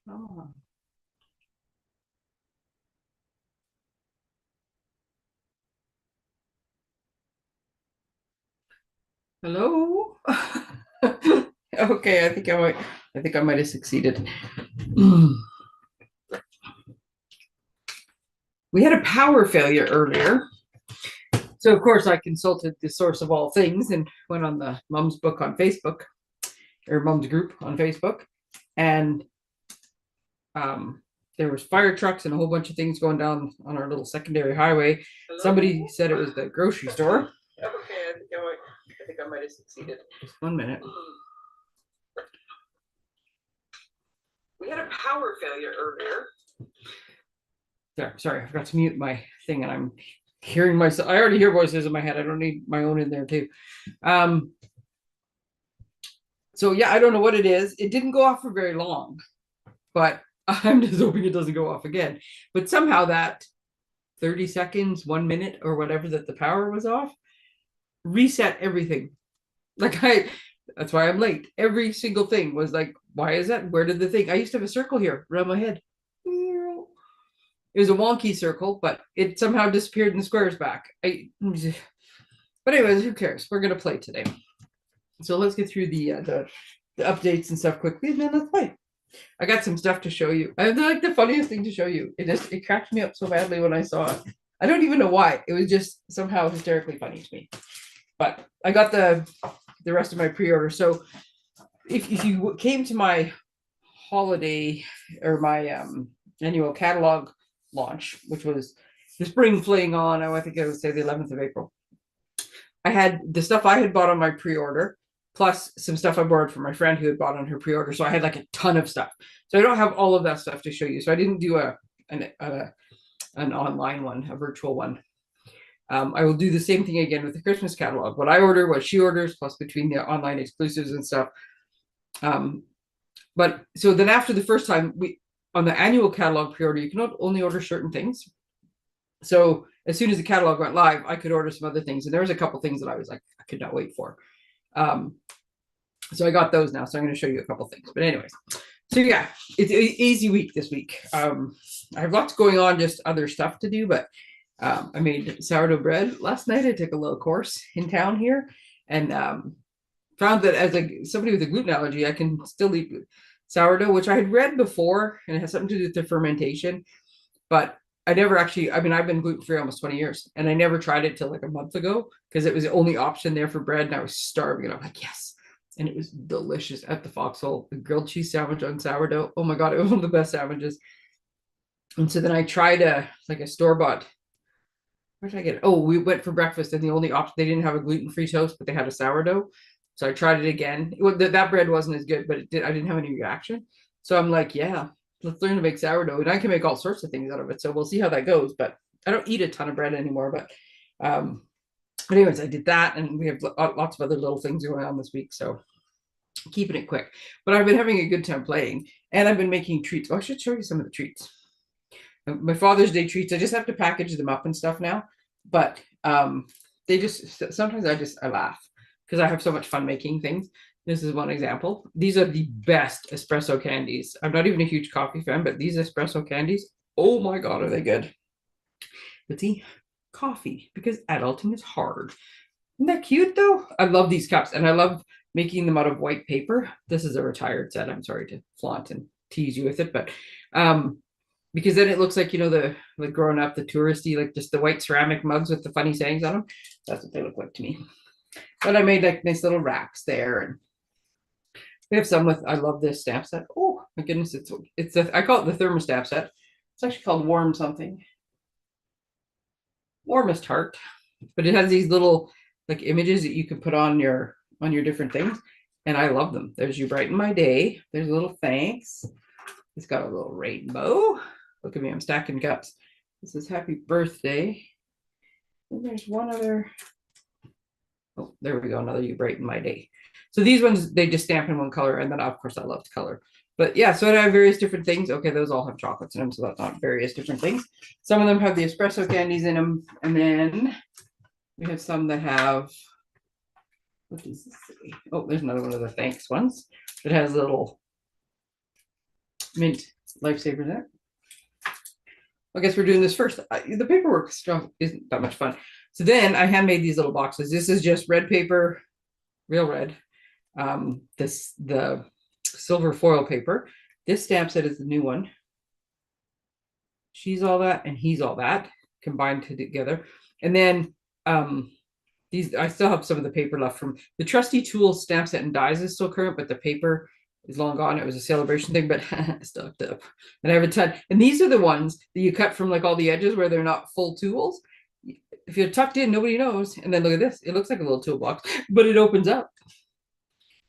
Oh. Hello? Okay, I think I might have succeeded. We had a power failure earlier. So of course I consulted the source of all things and went on the mom's book on Facebook or mom's group on Facebook. And there was fire trucks and a whole bunch of things going down on our little secondary highway. Hello? Somebody said it was the grocery store. Okay, I think I might have succeeded. Just 1 minute. We had a power failure earlier. There, sorry, I forgot to mute my thing and I'm hearing myself. I already hear voices in my head. I don't need my own in there too. So yeah, I don't know what it is. It didn't go off for very long, but I'm just hoping it doesn't go off again. But somehow that 30 seconds, 1 minute or whatever that the power was off, reset everything. That's why I'm late. Every single thing was like, why is that? Where did the thing? I used to have a circle here around my head. It was a wonky circle, but it somehow disappeared and the squares back. But anyways, who cares? We're gonna play today. So let's get through the updates and stuff quickly, and then let's play. I got some stuff to show you. I have like the funniest thing to show you. It cracked me up so badly when I saw it. I don't even know why. It was just somehow hysterically funny to me. But I got the rest of my pre-order. So if you came to my holiday or my annual catalog launch, which was the spring fling on, I think I would say the 11th of April. I had the stuff I had bought on my pre-order, plus some stuff I borrowed from my friend who had bought on her pre-order. So I had like a ton of stuff. So I don't have all of that stuff to show you. So I didn't do an online one, a virtual one. I will do the same thing again with the Christmas catalog. What I order, what she orders, plus between the online exclusives and stuff. But so then after the first time, on the annual catalog pre-order, you can only order certain things. So as soon as the catalog went live, I could order some other things. And there was a couple things that I was like, I could not wait for. So I got those now. So I'm going to show you a couple things. But anyways, so yeah, it's an easy week this week. I have lots going on, just other stuff to do. But I made sourdough bread last night. I took a little course in town here and found that as somebody with a gluten allergy, I can still eat sourdough, which I had read before, and it has something to do with the fermentation. But I never actually, I've been gluten-free almost 20 years, and I never tried it till like a month ago because it was the only option there for bread, and I was starving, and I'm like, yes. And it was delicious at the Foxhole, the grilled cheese sandwich on sourdough. Oh my God, it was one of the best sandwiches. And so then I tried a store-bought. Where did I get it? Oh, we went for breakfast, and the only option, they didn't have a gluten-free toast, but they had a sourdough. So I tried it again. That bread wasn't as good, but I didn't have any reaction. So I'm like, yeah, let's learn to make sourdough, and I can make all sorts of things out of it. So we'll see how that goes. But I don't eat a ton of bread anymore. But anyways, I did that, and we have lots of other little things going on this week. So keeping it quick. But I've been having a good time playing, and I've been making treats. Oh, I should show you some of the treats. My Father's Day treats. I just have to package them up and stuff now. But they just sometimes I laugh because I have so much fun making things. This is one example. These are the best espresso candies. I'm not even a huge coffee fan, but these espresso candies, oh my God, are they good. But see, coffee, because adulting is hard. Isn't that cute though? I love these cups, and I love making them out of white paper. This is a retired set. I'm sorry to flaunt and tease you with it, but because then it looks like, the like growing up, the touristy, like just the white ceramic mugs with the funny sayings on them. That's what they look like to me. But I made like nice little racks there, and we have some with. I love this stamp set. Oh my goodness, I call it the thermostat set. It's actually called Warm something. Warmest Heart, but it has these little like images that you can put on your different things, and I love them. There's You Brighten My Day. There's a little thanks. It's got a little rainbow. Look at me, I'm stacking cups. This is Happy Birthday. And there's one other. Oh, there we go. Another You Brighten My Day. So these ones, they just stamp in one color. And then, of course, I love to color. But yeah, so I have various different things. Okay, those all have chocolates in them, so that's not various different things. Some of them have the espresso candies in them. And then we have some that have, what does this say? Oh, there's another one of the thanks ones. It has little mint lifesavers in it. I guess we're doing this first. The paperwork stuff isn't that much fun. So then I handmade these little boxes. This is just red paper, real red. The silver foil paper. This stamp set is the new one. She's all that and he's all that combined together. And then these, I still have some of the paper left from the Trusty Tools stamp set and dies is still current, but the paper is long gone. It was a celebration thing, but I still hooked up. And I have a ton. And these are the ones that you cut from like all the edges where they're not full tools. If you're tucked in, nobody knows. And then look at this. It looks like a little toolbox, but it opens up.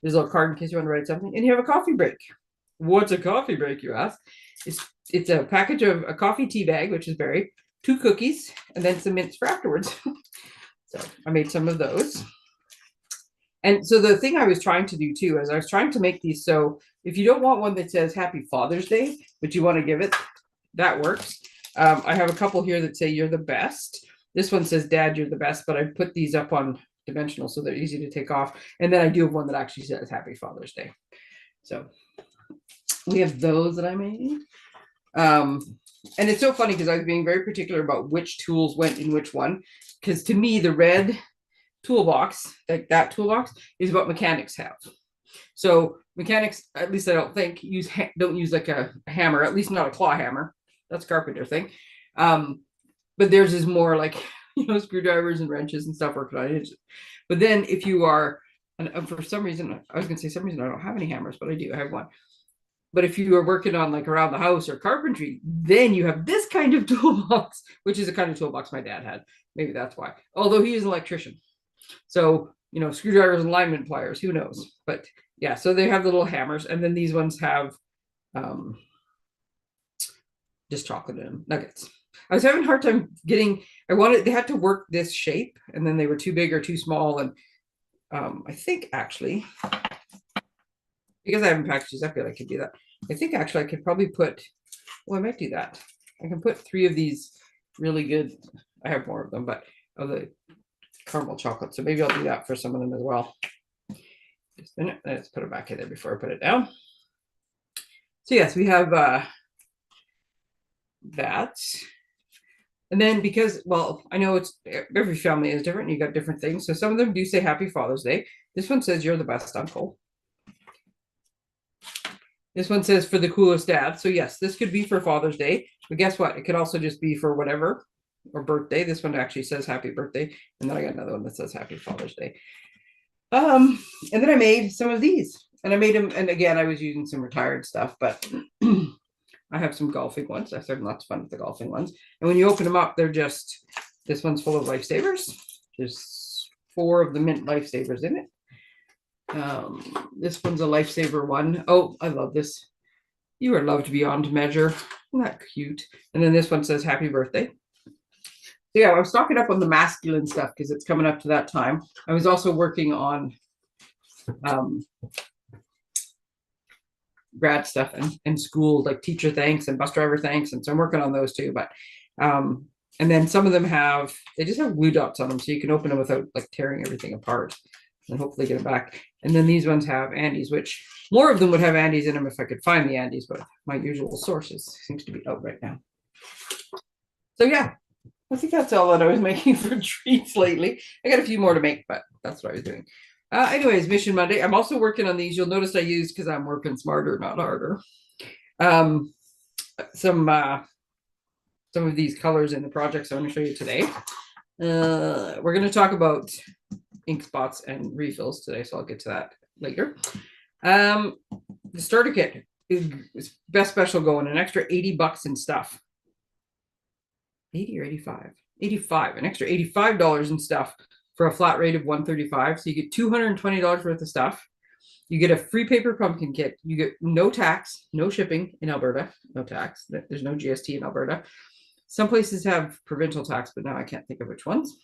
There's a little card in case you want to write something. And you have a coffee break. What's a coffee break, you ask? It's a package of a coffee tea bag, which is berry, 2 cookies, and then some mints for afterwards. So I made some of those. And so the thing I was trying to do too is I was trying to make these so if you don't want one that says Happy Father's Day, but you want to give it, that works. I have a couple here that say you're the best. This one says Dad, you're the best, but I put these up on dimensional so they're easy to take off. And then I do have one that actually says Happy Father's Day. So we have those that I made. And it's so funny because I was being very particular about which tools went in which one. Because to me, the red toolbox, like that toolbox, is what mechanics have. So mechanics, at least I don't think, don't use like a hammer, at least not a claw hammer. That's a carpenter thing. But theirs is more like, screwdrivers and wrenches and stuff working on it. But then if you are, and for some reason, I was going to say some reason I don't have any hammers, but I do, I have one. But if you are working on like around the house or carpentry, then you have this kind of toolbox, which is a kind of toolbox my dad had. Maybe that's why. Although he is an electrician. So, screwdrivers and alignment pliers, who knows? But yeah, so they have the little hammers. And then these ones have just chocolate in them, nuggets. I was having a hard time getting, they had to work this shape and then they were too big or too small. And I think actually, because I haven't packaged these up yet, I could do that. I think actually I could probably put, I might do that. I can put 3 of these really good, I have more of them, but of the caramel chocolate. So maybe I'll do that for some of them as well. Just a minute, let's put it back in there before I put it down. So yes, we have that. And then because, I know it's every family is different. You got different things. So some of them do say Happy Father's Day. This one says you're the best uncle. This one says for the coolest dad. So yes, this could be for Father's Day, but guess what? It could also just be for whatever, or birthday. This one actually says happy birthday. And then I got another one that says Happy Father's Day. And then I made some of these and I made them. And again, I was using some retired stuff, but I have some golfing ones. I started lots of fun with the golfing ones. And when you open them up, they're just, this one's full of lifesavers. There's 4 of the mint lifesavers in it. This one's a lifesaver one. Oh, I love this. You are loved beyond measure. Isn't that cute? And then this one says happy birthday. So yeah, I was stocking up on the masculine stuff because it's coming up to that time. I was also working on grad stuff and school, like teacher thanks and bus driver thanks. And so I'm working on those too. But and then some of them they just have glue dots on them so you can open them without like tearing everything apart and hopefully get it back. And then these ones have Andes, which more of them would have Andes in them if I could find the Andes, but my usual sources seems to be out right now. So yeah, I think that's all that I was making for treats lately. I got a few more to make, but that's what I was doing. Anyways, Mission Monday. I'm also working on these. You'll notice I use, because I'm working smarter, not harder. Some of these colors in the projects I'm going to show you today. We're going to talk about ink spots and refills today, so I'll get to that later. The starter kit is best special going, an extra $80 in stuff. 80 or 85? 85, an extra $85 in stuff for a flat rate of $135. So you get $220 worth of stuff. You get a free paper pumpkin kit. You get no tax, no shipping in Alberta, no tax. There's no GST in Alberta. Some places have provincial tax, but now I can't think of which ones.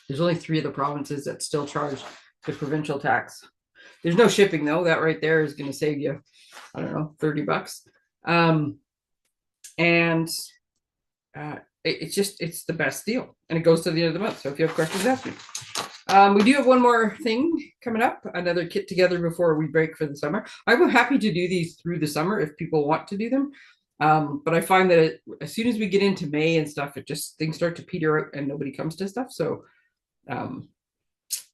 There's only 3 of the provinces that still charge the provincial tax. There's no shipping though. That right there is going to save you, I don't know, $30. It's the best deal, and it goes to the end of the month. So if you have questions, ask me. We do have one more thing coming up, another kit together before we break for the summer. I'm happy to do these through the summer if people want to do them. But I find that as soon as we get into May and stuff, things start to peter out and nobody comes to stuff. So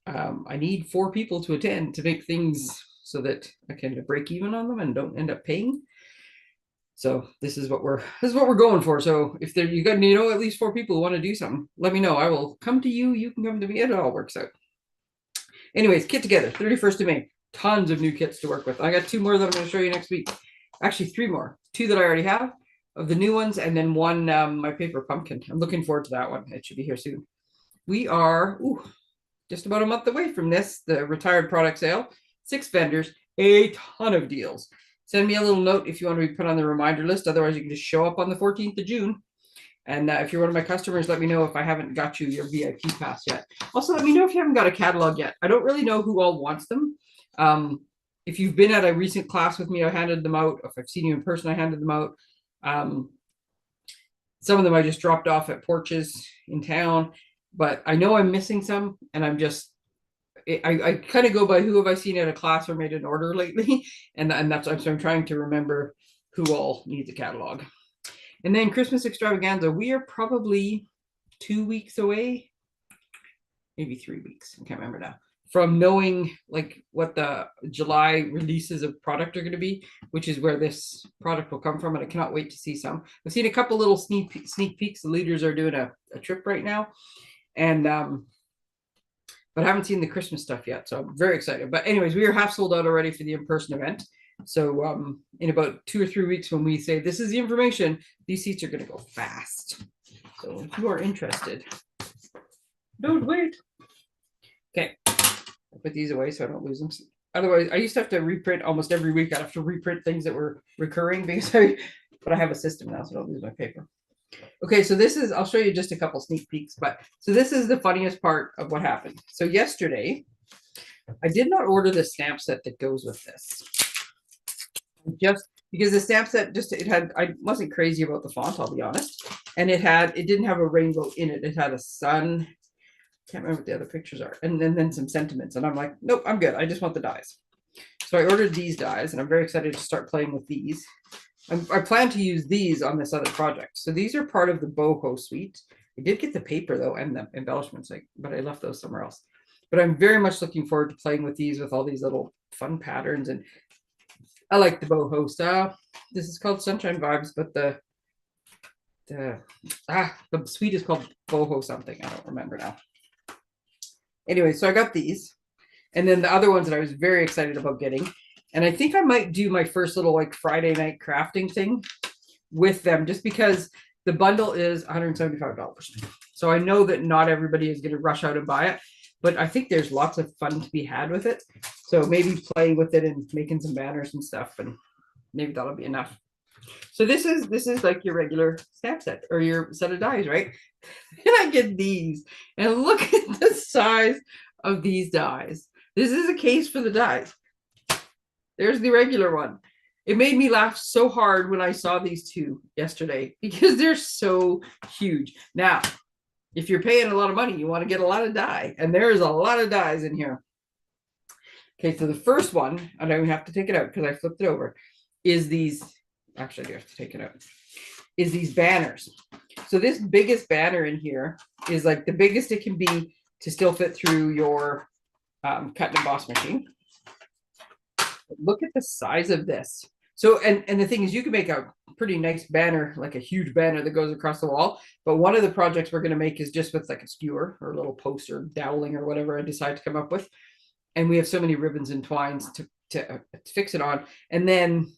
I need 4 people to attend to make things so that I can break even on them and don't end up paying. So this is what we're going for. So if there you got at least 4 people who want to do something, let me know. I will come to you. You can come to me. It all works out. Anyways, kit together, 31st of May. Tons of new kits to work with. I got 2 more that I'm going to show you next week. Actually, 3 more. 2 that I already have of the new ones, and then one my paper pumpkin. I'm looking forward to that one. It should be here soon. We are just about a month away from this, the retired product sale. 6 vendors, a ton of deals. Send me a little note if you want to be put on the reminder list. Otherwise, you can just show up on the 14th of June. And if you're one of my customers, let me know if I haven't got you your VIP pass yet. Also, let me know if you haven't got a catalog yet. I don't really know who all wants them. If you've been at a recent class with me, I handed them out. If I've seen you in person, I handed them out. Some of them I just dropped off at porches in town. But I know I'm missing some, and I kind of go by who have I seen at a class or made an order lately, and that's so I'm trying to remember who all needs a catalog. And then Christmas extravaganza, we are probably 2 weeks away, maybe 3 weeks. I can't remember now, from knowing like what the July releases of product are going to be, which is where this product will come from. And I cannot wait to see some. I've seen a couple little sneak peeks. The leaders are doing a trip right now, and but I haven't seen the Christmas stuff yet, so I'm very excited. But anyways, we are half sold out already for the in-person event. So in about 2 or 3 weeks, when we say this is the information, these seats are going to go fast. So if you are interested, don't wait. Okay, I'll put these away so I don't lose them. Otherwise, I used to have to reprint almost every week. I have to reprint things that were recurring but I have a system now, so I don't lose my paper. Okay, so this is, I'll show you just a couple sneak peeks, but so this is the funniest part of what happened. So yesterday, I did not order the stamp set that goes with this. Just because the stamp set I wasn't crazy about the font, I'll be honest. And it didn't have a rainbow in it. It had a sun. Can't remember what the other pictures are. And then some sentiments. And I'm like, nope, I'm good. I just want the dies. So I ordered these dies, and I'm very excited to start playing with these. I plan to use these on this other project. So these are part of the boho suite. I did get the paper though, and the embellishments, but I left those somewhere else. But I'm very much looking forward to playing with these with all these little fun patterns. And I like the boho style. This is called Sunshine Vibes, but the suite is called boho something. I don't remember now. Anyway, so I got these. And then the other ones that I was very excited about getting. And I think I might do my first little like Friday night crafting thing with them, just because the bundle is $175. So I know that not everybody is going to rush out and buy it, but I think there's lots of fun to be had with it. So maybe playing with it and making some banners and stuff, and maybe that'll be enough. So this is like your regular stamp set or your set of dies, right? And I get these, and look at the size of these dies. This is a case for the dies. There's the regular one. It made me laugh so hard when I saw these 2 yesterday because they're so huge. Now, if you're paying a lot of money, you want to get a lot of die, and there's a lot of dies in here. Okay, so the first one, I don't even have to take it out because I flipped it over, is these, actually I do have to take it out, is these banners. So this biggest banner in here is like the biggest it can be to still fit through your cut and emboss machine. Look at the size of this. So, and the thing is, you can make a pretty nice banner, like a huge banner that goes across the wall. But one of the projects we're going to make is just with like a skewer or a little post or doweling or whatever I decide to come up with. And we have so many ribbons and twines to fix it on. And then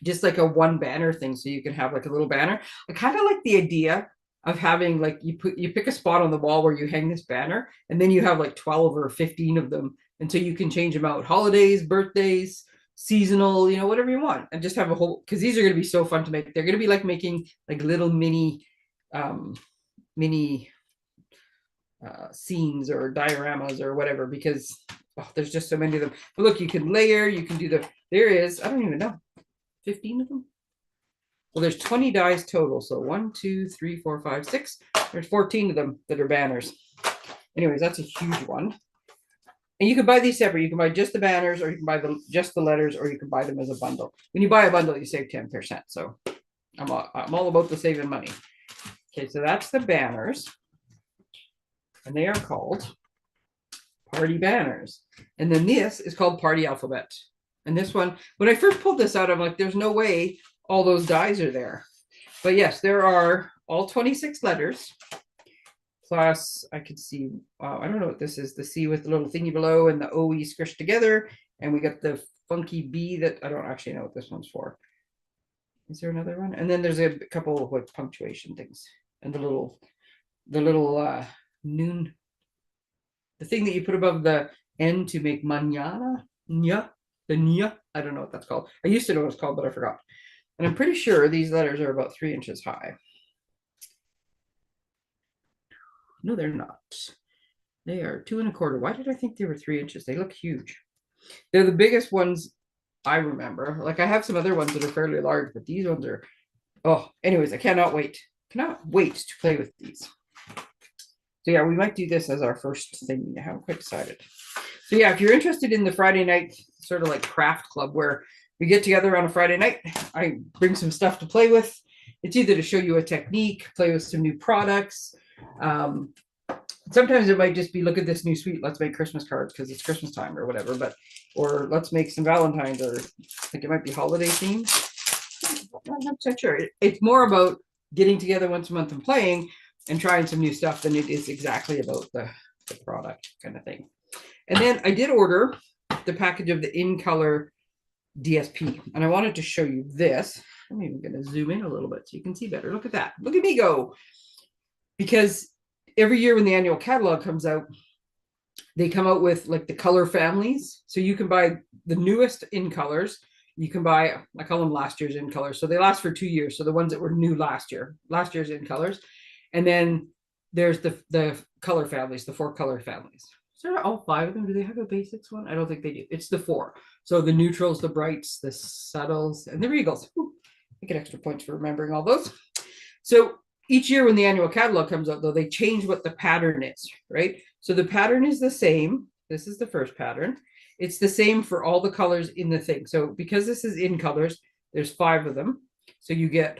just like a one banner thing, so you can have like a little banner. I kind of like the idea of having like you pick a spot on the wall where you hang this banner, and then you have like 12 or 15 of them, and so you can change them out holidays, birthdays, seasonal, whatever you want, and just have a whole, because these are going to be so fun to make. They're going to be like making like little mini scenes or dioramas or whatever, because there's just so many of them. But look, you can layer, you can do there is, I don't even know, 15 of them. Well, there's 20 dies total. So 1, 2, 3, 4, 5, 6. There's 14 of them that are banners. Anyways, that's a huge one. And you can buy these separate. You can buy just the banners, or you can buy just the letters, or you can buy them as a bundle. When you buy a bundle, you save 10%. So I'm all about the saving money. Okay, so that's the banners. And they are called Party Banners. And then this is called Party Alphabet. And this one, when I first pulled this out, I'm like, there's no way all those dies are there. But yes, there are all 26 letters. Plus, I could see, I don't know what this is, the C with the little thingy below and the OE squished together. And we got the funky B that I don't actually know what this one's for. Is there another one? And then there's a couple of like punctuation things. And the little noon, the thing that you put above the N to make mañana, the nya, I don't know what that's called. I used to know what it's called, but I forgot. And I'm pretty sure these letters are about 3 inches high. No, they're not. They are 2 1/4. Why did I think they were 3 inches? They look huge. They're the biggest ones I remember. Like I have some other ones that are fairly large, but these ones are, oh, anyways, I cannot wait. Cannot wait to play with these. So yeah, we might do this as our first thing. I'm quite excited. So yeah, if you're interested in the Friday night sort of like craft club where we get together on a Friday night, I bring some stuff to play with. It's either to show you a technique, play with some new products. Sometimes it might just be, look at this new suite, let's make Christmas cards because it's Christmas time or whatever, but or let's make some Valentine's, or I think it might be holiday themed. I'm not so sure. It's more about getting together once a month and playing and trying some new stuff than it is exactly about the product kind of thing. And then I did order the package of the in color DSP, and I wanted to show you this. I'm even going to zoom in a little bit so you can see better. Look at that. Look at me go. Because every year when the annual catalog comes out, they come out with like the color families. So you can buy the newest in colors. You can buy, I call them last year's in colors. So they last for 2 years. So the ones that were new last year's in colors. And then there's the color families, the 4 color families. So all 5 of them, do they have a basics one? I don't think they do. It's the 4. So the neutrals, the brights, the subtles, and the regals. Ooh, I get extra points for remembering all those. So each year when the annual catalog comes out, though, they change what the pattern is, right? So the pattern is the same. This is the first pattern. It's the same for all the colors in the thing. So because this is in colors, there's 5 of them. So you get,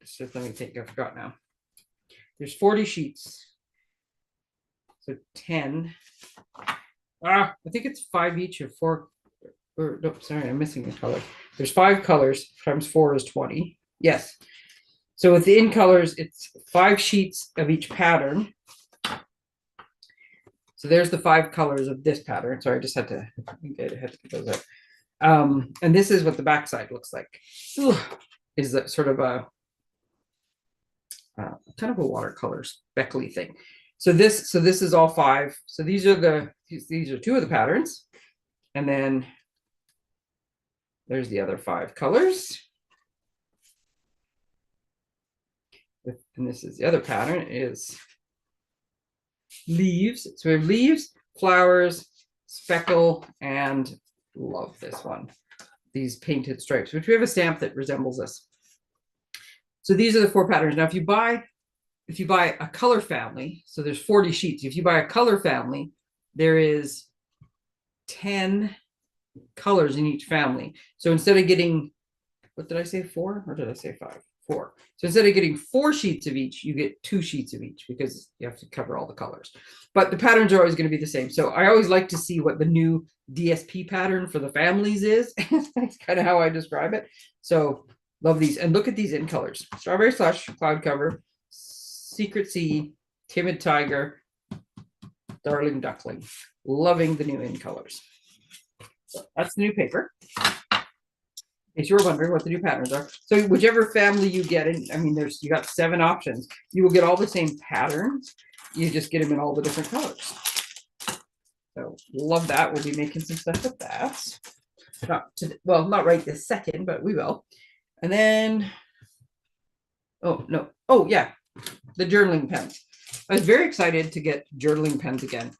just let me think, I forgot now. There's 40 sheets. So 10. I think it's 5 each of 4. Or no, sorry, I'm missing a color. There's 5 colors times 4 is 20. Yes. So with the in colors, it's 5 sheets of each pattern. So there's the 5 colors of this pattern. Sorry, I just had to get those out. And this is what the backside looks like. Ugh, is that sort of a kind of a watercolor speckly thing. So this is all 5. So these are 2 of the patterns, and then there's the other 5 colors. And this is the other pattern, is leaves. So we have leaves, flowers, speckle, and love this one, these painted stripes, which we have a stamp that resembles this. So these are the 4 patterns. Now, if you buy a color family, so there's 40 sheets. If you buy a color family, there is 10 colors in each family. So instead of getting, what did I say, 4? Or did I say 5? 4. So instead of getting 4 sheets of each, you get 2 sheets of each because you have to cover all the colors. But the patterns are always going to be the same. So I always like to see what the new DSP pattern for the families is. That's kind of how I describe it. So love these. And look at these in colors. Strawberry Slush, Cloud Cover, Secret Sea, Timid Tiger, Darling Duckling. Loving the new in colors. So that's the new paper. In case you were wondering what the new patterns are. So whichever family you get in, I mean, you got 7 options. You will get all the same patterns. You just get them in all the different colors. So love that. We'll be making some stuff with that. Not right this second, but we will. And then, oh, no. Oh, yeah. The journaling pens. I was very excited to get journaling pens again,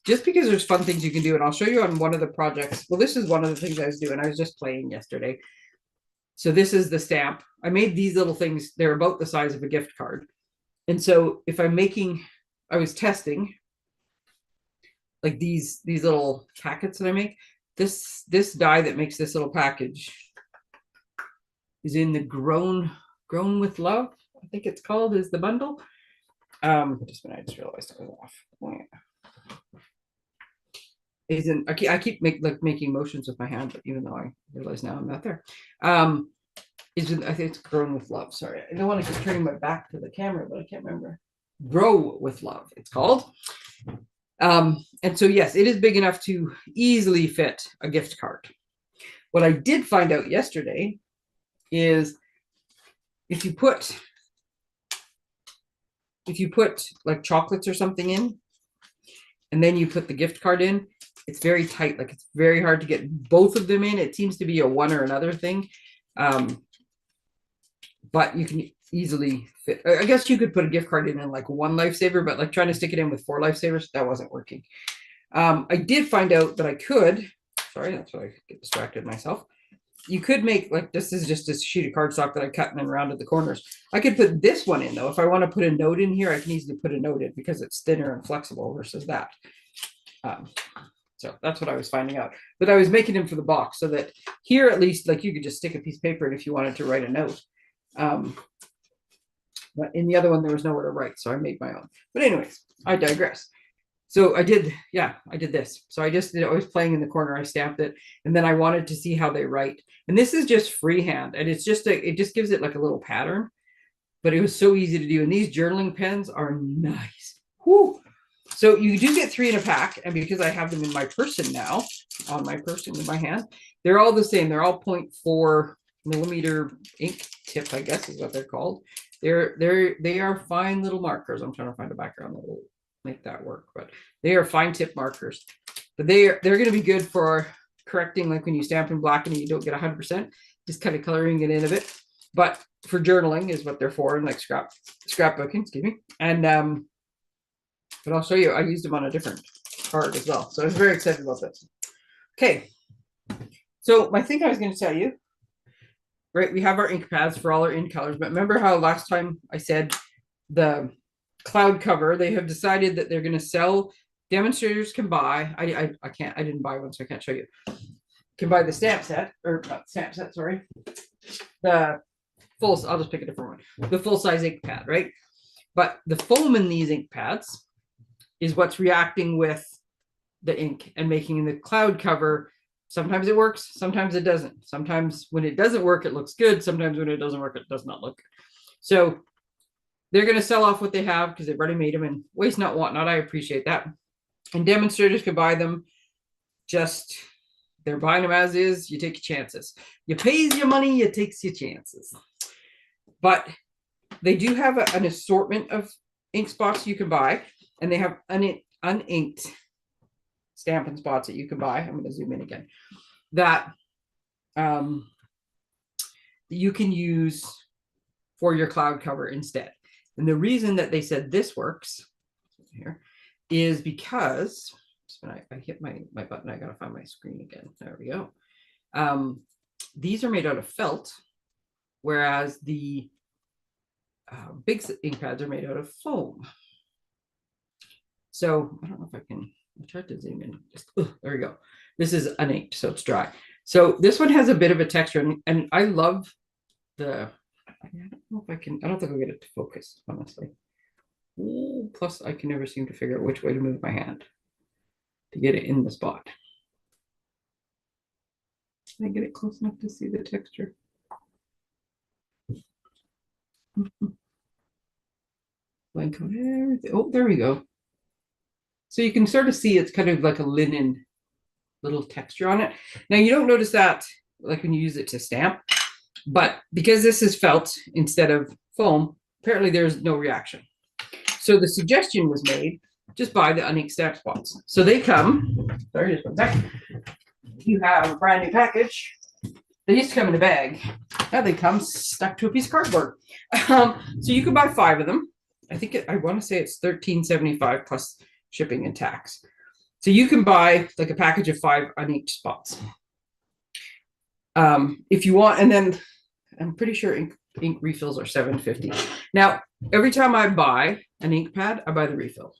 just because there's fun things you can do. And I'll show you on one of the projects. Well, this is one of the things I was doing. I was just playing yesterday. So this is the stamp. I made these little things. They're about the size of a gift card. And so if I'm making, I was testing like these little packets that I make. This die that makes this little package is in the grown with love, I think it's called, is the bundle. Just when I just realized I was off. Oh, yeah. Isn't I keep making motions with my hand, but even though I realize now I'm not there. Isn't, I think it's grown with love. Sorry, I don't want to keep turning my back to the camera, but I can't remember. Grow with love, it's called. And so yes, it is big enough to easily fit a gift card. What I did find out yesterday is if you put like chocolates or something in, and then you put the gift card in, it's very tight. Like it's very hard to get both of them in. It seems to be a one or another thing. But you can easily fit. I guess you could put a gift card in like one lifesaver, but like trying to stick it in with 4 lifesavers, that wasn't working. I did find out that I could, sorry, that's why I get distracted myself. You could make, like, this is just a sheet of cardstock that I cut and then rounded the corners. I could put this one in though. If I want to put a note in here, I can easily put a note in because it's thinner and flexible versus that. So that's what I was finding out. But I was making them for the box so that here at least, like, you could just stick a piece of paper in if you wanted to write a note. But in the other one, there was nowhere to write, so I made my own. But anyways, I digress. So I did this. So I just did, I was playing in the corner, I stamped it, and then I wanted to see how they write. And this is just freehand, and it's just it just gives it like a little pattern, but it was so easy to do. And these journaling pens are nice. Whew. So you do get 3 in a pack, and because I have them in my person now, on my person in my hand, they're all the same. They're all 0.4 millimeter ink tip, I guess is what they're called. They are fine little markers. I'm trying to find a background that will make that work, but they are fine tip markers. But they're going to be good for correcting, like when you stamp in black and you don't get 100%, just kind of coloring it in a bit. But for journaling is what they're for, and like scrapbooking, excuse me. And but I'll show you, I used them on a different card as well. So I was very excited about this. Okay. So my thing I was going to tell you, right, we have our ink pads for all our ink colors, but remember how last time I said the cloud cover, they have decided that they're going to sell, demonstrators can buy, I didn't buy one, so I can't show you, can buy the stamp set, or not stamp set, sorry, the full, I'll just pick a different one, the full size ink pad, right? But the foam in these ink pads is what's reacting with the ink and making the cloud cover. Sometimes it works, sometimes it doesn't. Sometimes when it doesn't work, it looks good. Sometimes when it doesn't work, it does not look good. So they're going to sell off what they have because they've already made them, and waste not, want not. I appreciate that. And demonstrators can buy them. Just, they're buying them as is. You take your chances. You pays your money, you takes your chances. But they do have an assortment of ink spots you can buy, and they have uninked Stampin' spots that you can buy. I'm going to zoom in again. That you can use for your cloud cover instead. And the reason that they said this works here is because when I hit my button, I got to find my screen again. There we go. These are made out of felt, whereas the big ink pads are made out of foam. So I don't know if I can. I tried to zoom in. Just, there we go. This is uninked, so it's dry. So this one has a bit of a texture, and I love the. I don't know if I can. I don't think I'll get it to focus, honestly. Ooh, plus, I can never seem to figure out which way to move my hand to get it in the spot. Can I get it close enough to see the texture? Blank everything. Oh, there we go. So you can sort of see it's kind of like a linen little texture on it. Now you don't notice that like when you use it to stamp, but because this is felt instead of foam, apparently there's no reaction. So the suggestion was made, just buy the uninked stamp spots. So they come, sorry, just one second. You have a brand new package. They used to come in a bag. Now they come stuck to a piece of cardboard. So you can buy 5 of them. I want to say it's $13.75 plus shipping and tax. So you can buy like a package of 5 uninked spots if you want. And then I'm pretty sure ink refills are $7.50. Now, every time I buy an ink pad, I buy the refill.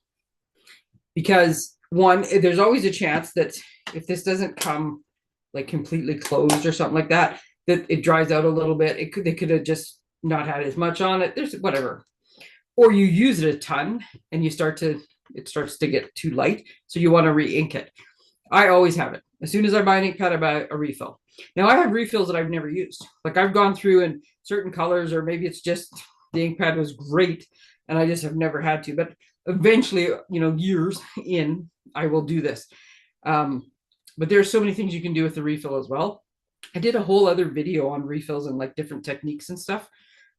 Because one, there's always a chance that if this doesn't come like completely closed or something like that, that it dries out a little bit. They could have just not had as much on it. There's whatever. Or you use it a ton and it starts to get too light. So you want to re-ink it. I always have it. As soon as I buy an ink pad, I buy a refill. Now I have refills that I've never used. Like I've gone through in certain colors, or maybe it's just the ink pad was great and I just have never had to. But eventually, years in, I will do this. But there's so many things you can do with the refill as well. I did a whole other video on refills and like different techniques and stuff.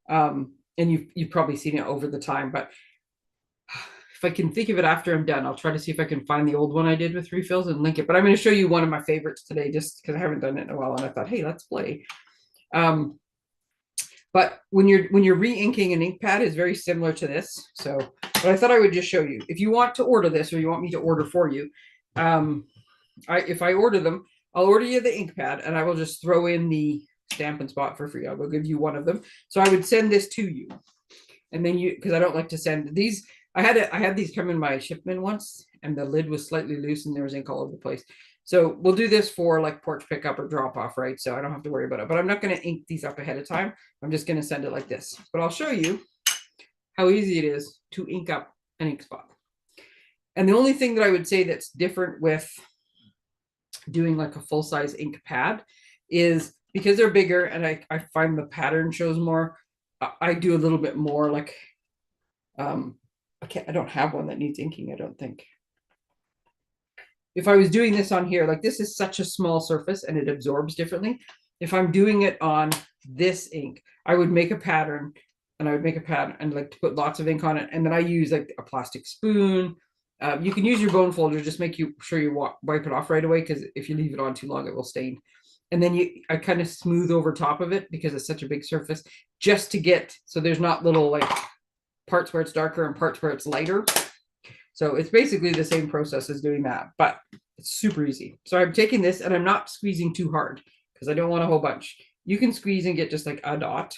And you've probably seen it over the time, but if I can think of it after I'm done, I'll try to see if I can find the old one I did with refills and link it. But I'm going to show you one of my favorites today, just because I haven't done it in a while. And I thought, hey, let's play. But when you're re-inking an ink pad is very similar to this. So, but I thought I would just show you. If you want to order this, or you want me to order for you, if I order them, I'll order you the ink pad, and I will just throw in the Stampin' spot for free. I will give you one of them. So I would send this to you, and then because I don't like to send these. I had these come in my shipment once, and the lid was slightly loose, and there was ink all over the place. So we'll do this for like porch pickup or drop off, right? So I don't have to worry about it. But I'm not going to ink these up ahead of time. I'm just going to send it like this. But I'll show you how easy it is to ink up an ink spot. And the only thing that I would say that's different with doing like a full-size ink pad is because they're bigger, and I find the pattern shows more. I do a little bit more like I don't have one that needs inking, I don't think. If I was doing this on here, like this is such a small surface and it absorbs differently. If I'm doing it on this ink, I would make a pattern, and I would make a pattern and like to put lots of ink on it. And then I use like a plastic spoon. You can use your bone folder, just make sure you wipe it off right away, because if you leave it on too long, it will stain. And then I kind of smooth over top of it because it's such a big surface, just to get, so there's not little like parts where it's darker and parts where it's lighter. So it's basically the same process as doing that, but it's super easy. So I'm taking this, and I'm not squeezing too hard because I don't want a whole bunch. You can squeeze and get just like a dot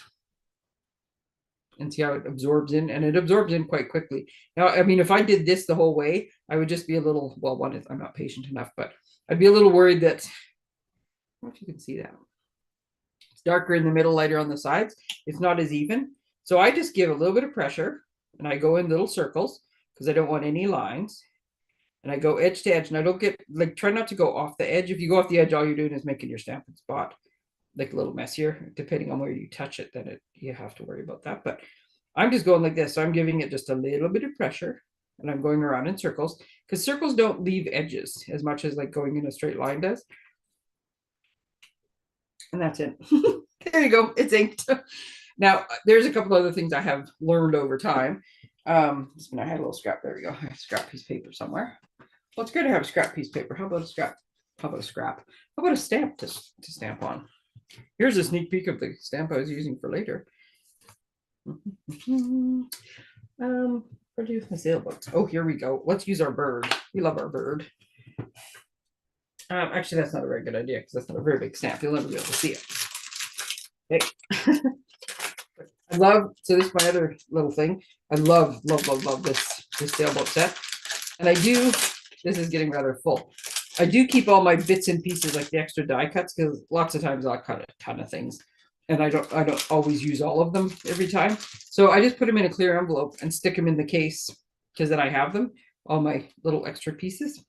and see how it absorbs in, and it absorbs in quite quickly. Now, I mean, if I did this the whole way, I would just be a little, well, one is I'm not patient enough, but I'd be a little worried that, I don't know if you can see that. It's darker in the middle, lighter on the sides. It's not as even. So I just give a little bit of pressure, and I go in little circles because I don't want any lines. And I go edge to edge, and I don't get, like, try not to go off the edge. If you go off the edge, all you're doing is making your Stampin' spot like a little messier. Depending on where you touch it, then you have to worry about that. But I'm just going like this. So I'm giving it just a little bit of pressure, and I'm going around in circles, because circles don't leave edges as much as like going in a straight line does. And that's it. There you go. It's inked. Now, there's a couple other things I have learned over time. I had a little scrap. There we go. I have a scrap piece of paper somewhere. Well, it's good to have a scrap piece of paper. How about a scrap? How about a scrap? How about a stamp to stamp on? Here's a sneak peek of the stamp I was using for later. What do I do with my sailboats? Oh, here we go. Let's use our bird. We love our bird. Actually, that's not a very good idea, because that's not a very big stamp. You'll never be able to see it. Okay. I love, so this is my other little thing. I love this sailboat set. And I do, this is getting rather full. I do keep all my bits and pieces, like the extra die cuts, because lots of times I'll cut a ton of things, and I don't always use all of them every time. So I just put them in a clear envelope and stick them in the case, because then I have them, all my little extra pieces.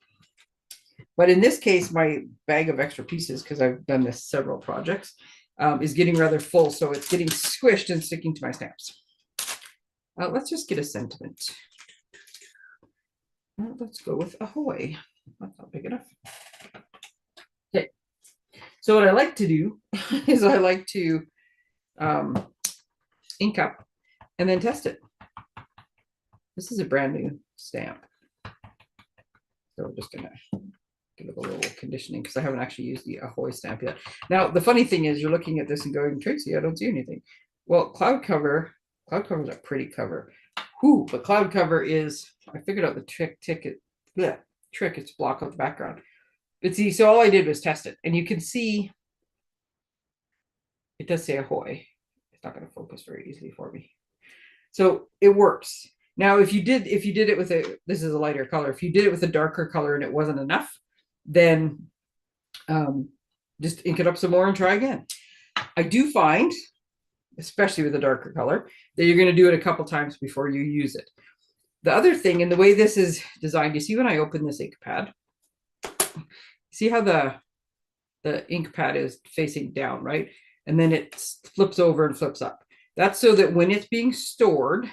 But in this case, my bag of extra pieces, because I've done this several projects, is getting rather full, so it's getting squished and sticking to my stamps. Let's just get a sentiment. Let's go with ahoy. That's not big enough. Okay, so what I like to do is I like to ink up and then test it. This is a brand new stamp, so we're just gonna give it a little conditioning, because I haven't actually used the ahoy stamp yet. Now, the funny thing is, you're looking at this and going, Tracy, I don't see anything. Well, cloud cover is a pretty cover. Ooh, but cloud cover is, I figured out the trick, it's block out the background. But see, so all I did was test it, and you can see it does say ahoy. It's not going to focus very easily for me. So it works. Now, if you did it with this is a lighter color. If you did it with a darker color and it wasn't enough, then just ink it up some more and try again. I do find, especially with a darker color, that you're going to do it a couple times before you use it. The other thing, and the way this is designed, you see when I open this ink pad, see how the ink pad is facing down, right? And then it flips over and flips up. That's so that when it's being stored,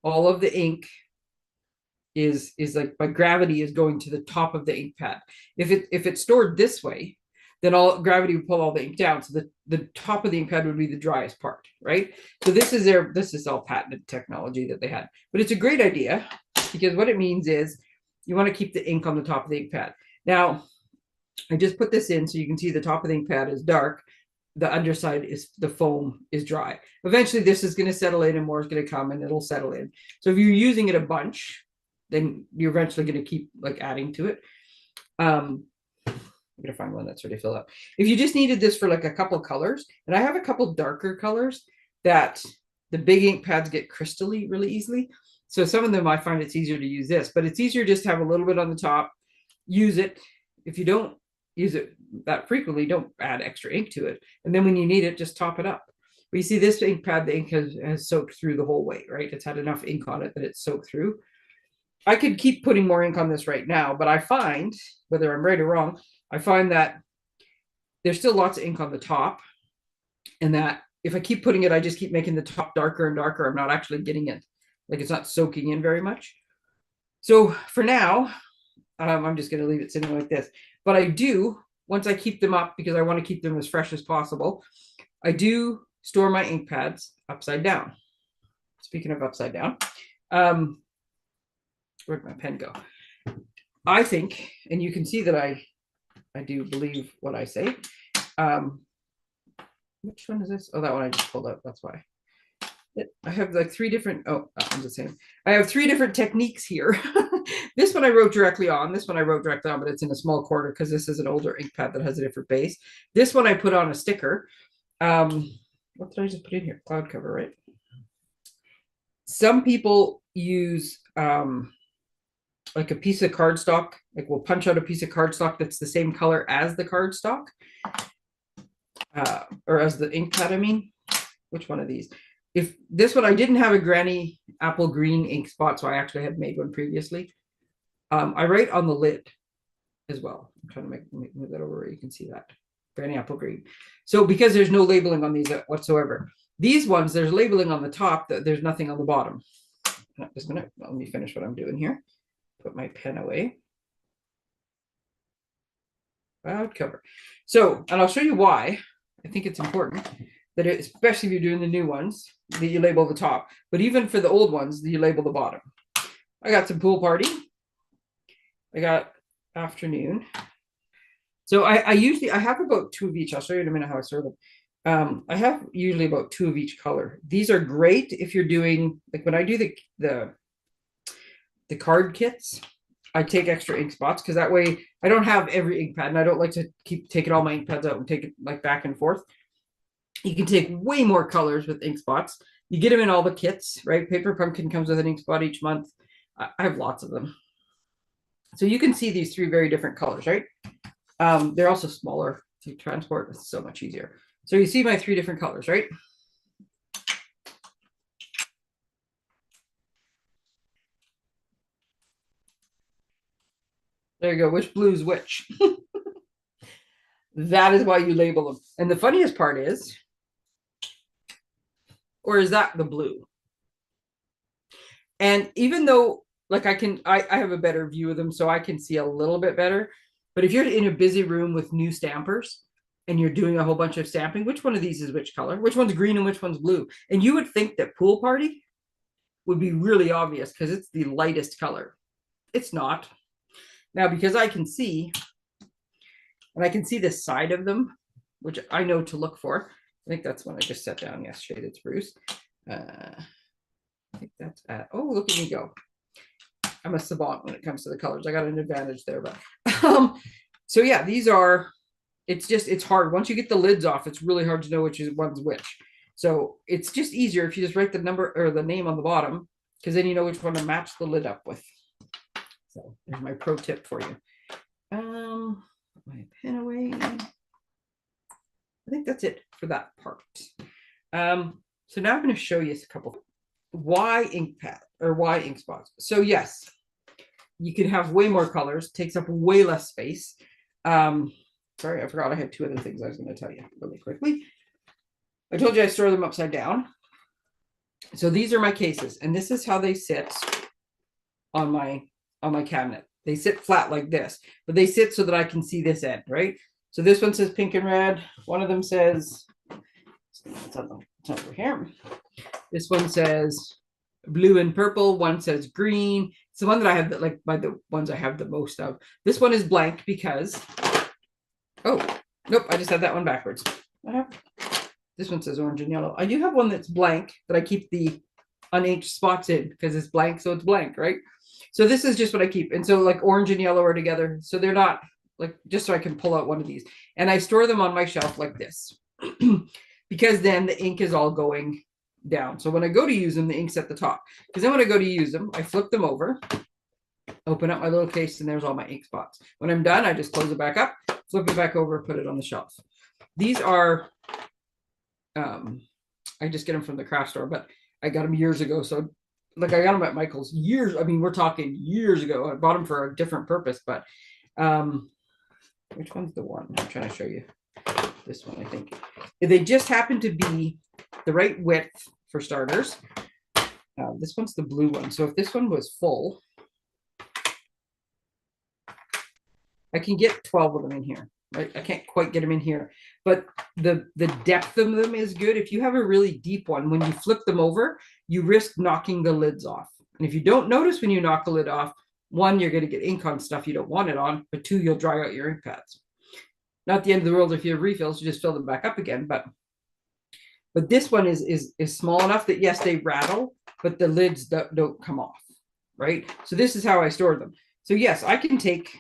all of the ink is like by gravity is going to the top of the ink pad. If it's stored this way, then all gravity would pull all the ink down. So the top of the ink pad would be the driest part, right? So this is all patented technology that they had. But it's a great idea because what it means is you want to keep the ink on the top of the ink pad. Now, I just put this in so you can see the top of the ink pad is dark. The underside is the foam is dry. Eventually this is going to settle in and more is going to come and it'll settle in. So if you're using it a bunch, then you're eventually going to keep like adding to it. I'm going to find one that's already filled up. If you just needed this for like a couple colors, and I have a couple darker colors that the big ink pads get crystally really easily. So some of them I find it's easier to use this, but it's easier just to have a little bit on the top, use it. If you don't use it that frequently, don't add extra ink to it. And then when you need it, just top it up. But you see this ink pad, the ink has soaked through the whole way, right? It's had enough ink on it that it's soaked through. I could keep putting more ink on this right now, but I find, whether I'm right or wrong, I find that there's still lots of ink on the top, and that if I keep putting it, I just keep making the top darker and darker. I'm not actually getting it, like it's not soaking in very much. So for now, I'm just going to leave it sitting like this. But I do, once I keep them up, because I want to keep them as fresh as possible, I do store my ink pads upside down. Speaking of upside down, where'd my pen go? I think, and you can see that I do believe what I say. Which one is this? Oh, that one I just pulled out. That's why. I have like three different, oh, that one's the same. I have three different techniques here. This one I wrote directly on. This one I wrote directly on, but it's in a small quarter because this is an older ink pad that has a different base. This one I put on a sticker. What did I just put in here? Cloud cover, right? Some people use like a piece of cardstock, like we'll punch out a piece of cardstock that's the same color as the cardstock, or as the ink pad, I mean. Which one of these? If this one, I didn't have a granny apple green ink spot, so I actually had made one previously. I write on the lid as well. I'm trying to move that over where you can see that. Granny apple green. So because there's no labeling on these whatsoever. These ones, there's labeling on the top, there's nothing on the bottom. Just a minute, let me finish what I'm doing here. Put my pen away. Cloud cover. So, and I'll show you why I think it's important that especially if you're doing the new ones, that you label the top. But even for the old ones, you label the bottom. I got some pool party. I got afternoon. So I usually, I have about two of each. I'll show you in a minute how I sort them. I have usually about two of each color. These are great if you're doing, like when I do the card kits, I take extra ink spots because that way I don't have every ink pad, and I don't like to keep taking all my ink pads out and take it like back and forth. You can take way more colors with ink spots. You get them in all the kits, right? Paper Pumpkin comes with an ink spot each month. I have lots of them. So you can see these three very different colors, right? They're also smaller to transport. It's so much easier. So you see my three different colors, right? There you go. Which blue is which? That is why you label them. And the funniest part is, or is that the blue? And even though, like I have a better view of them, so I can see a little bit better. But if you're in a busy room with new stampers and you're doing a whole bunch of stamping, which one of these is which color? Which one's green and which one's blue? And you would think that Pool Party would be really obvious because it's the lightest color. It's not. Now, because I can see, and I can see the side of them, which I know to look for. I think that's one I just set down. Yes, shaded spruce. I think that's at, oh, look at me go. I'm a savant when it comes to the colors. I got an advantage there, but so yeah, these are, it's hard. Once you get the lids off, it's really hard to know which one's which. So it's just easier if you just write the number or the name on the bottom, because then you know which one to match the lid up with. So there's my pro tip for you. Put my pen away. I think that's it for that part. So now I'm going to show you a couple. Why ink pad or why ink spots? So yes, you can have way more colors, takes up way less space. Sorry, I forgot I had two other things I was going to tell you really quickly. I told you I store them upside down. So these are my cases, and this is how they sit on my cabinet. They sit flat like this, but they sit so that I can see this end, right? So this one says pink and red. One of them says, it's over here. This one says blue and purple. One says green. It's the one that I have, like by the ones I have the most of. This one is blank because, oh, nope, I just had that one backwards. This one says orange and yellow. I do have one that's blank that I keep the uninked spots in because it's blank, so it's blank, right? So this is just what I keep. And so like orange and yellow are together. So they're not like, just so I can pull out one of these. And I store them on my shelf like this because then the ink is all going down. So when I go to use them, the ink's at the top. Because then when I go to use them, I flip them over, open up my little case, and there's all my ink spots. When I'm done, I just close it back up, flip it back over, put it on the shelf. These are, I just get them from the craft store, but I got them years ago. So like I got them at Michael's years. I mean, we're talking years ago. I bought them for a different purpose, but which one's the one? I'm trying to show you. This one, I think. They just happen to be the right width for starters. This one's the blue one. So if this one was full, I can get 12 of them in here. Right? I can't quite get them in here, but the depth of them is good. If you have a really deep one, when you flip them over, you risk knocking the lids off. And if you don't notice when you knock the lid off, one, you're going to get ink on stuff you don't want it on, but two, you'll dry out your ink pads. Not the end of the world if you have refills, you just fill them back up again. But this one is small enough that yes, they rattle, but the lids don't come off, right? So this is how I store them. So yes, I can take,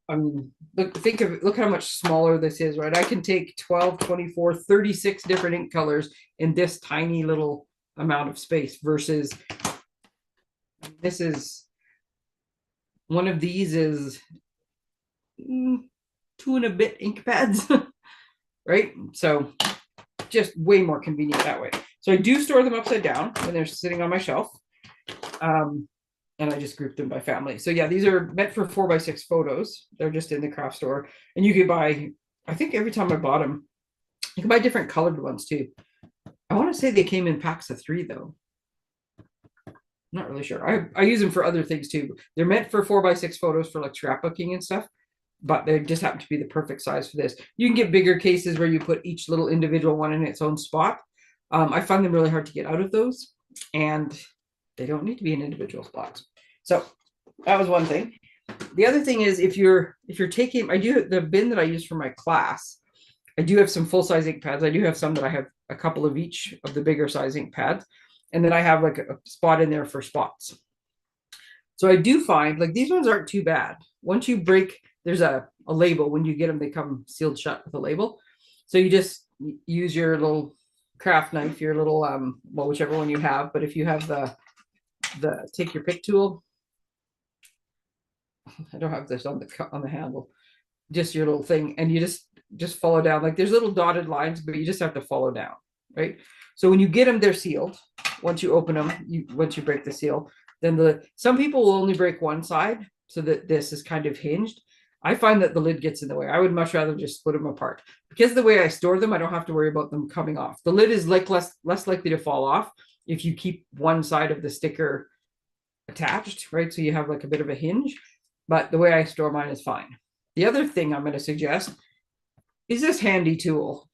look how much smaller this is, right? I can take 12, 24, 36 different ink colors in this tiny little amount of space versus this is, one of these is 2 and a bit ink pads, right? So just way more convenient that way. So I do store them upside down when they're sitting on my shelf. And I just grouped them by family. So yeah, these are meant for 4x6 photos. They're just in the craft store. And you can buy, I think every time I bought them, you can buy different colored ones too. I want to say they came in packs of 3 though. I'm not really sure. I use them for other things too. They're meant for 4x6 photos for like scrapbooking and stuff, but they just happen to be the perfect size for this. You can get bigger cases where you put each little individual one in its own spot. I find them really hard to get out of those, and they don't need to be in individual spots. So that was one thing. The other thing is if you're taking, I do the bin that I use for my class, I do have some full-size ink pads. I do have some that I have a couple of each of the bigger size ink pads. And then I have like a spot in there for spots. So I do find like these ones aren't too bad. Once you break, there's a label. When you get them, they come sealed shut with a label. So you just use your little craft knife, your little, well, whichever one you have. But if you have the take your pick tool, I don't have this on the handle, just your little thing, and you just follow down. Like there's little dotted lines, but you just have to follow down, right? So when you get them, they're sealed. Once you open them, once you break the seal, then some people will only break one side so that this is kind of hinged. I find that the lid gets in the way. I would much rather just split them apart. Because of the way I store them, I don't have to worry about them coming off. The lid is like less likely to fall off if you keep one side of the sticker attached, right? So you have like a bit of a hinge, but the way I store mine is fine. The other thing I'm going to suggest is this handy tool.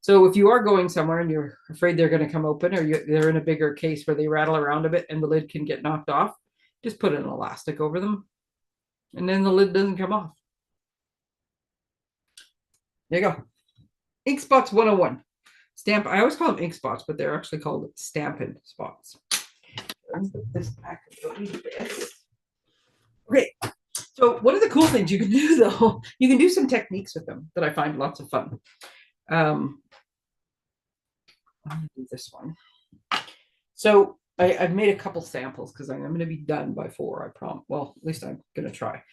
So if you are going somewhere and you're afraid they're going to come open, or they're in a bigger case where they rattle around a bit and the lid can get knocked off, just put an elastic over them and then the lid doesn't come off. There you go. Ink spots 101. I always call them ink spots, but they're actually called Stampin spots. This back. Okay, so one of the cool things you can do though, you can do some techniques with them that I find lots of fun. I'm gonna do this one. So I've made a couple samples because I'm going to be done by 4. I promise. Well, at least I'm going to try.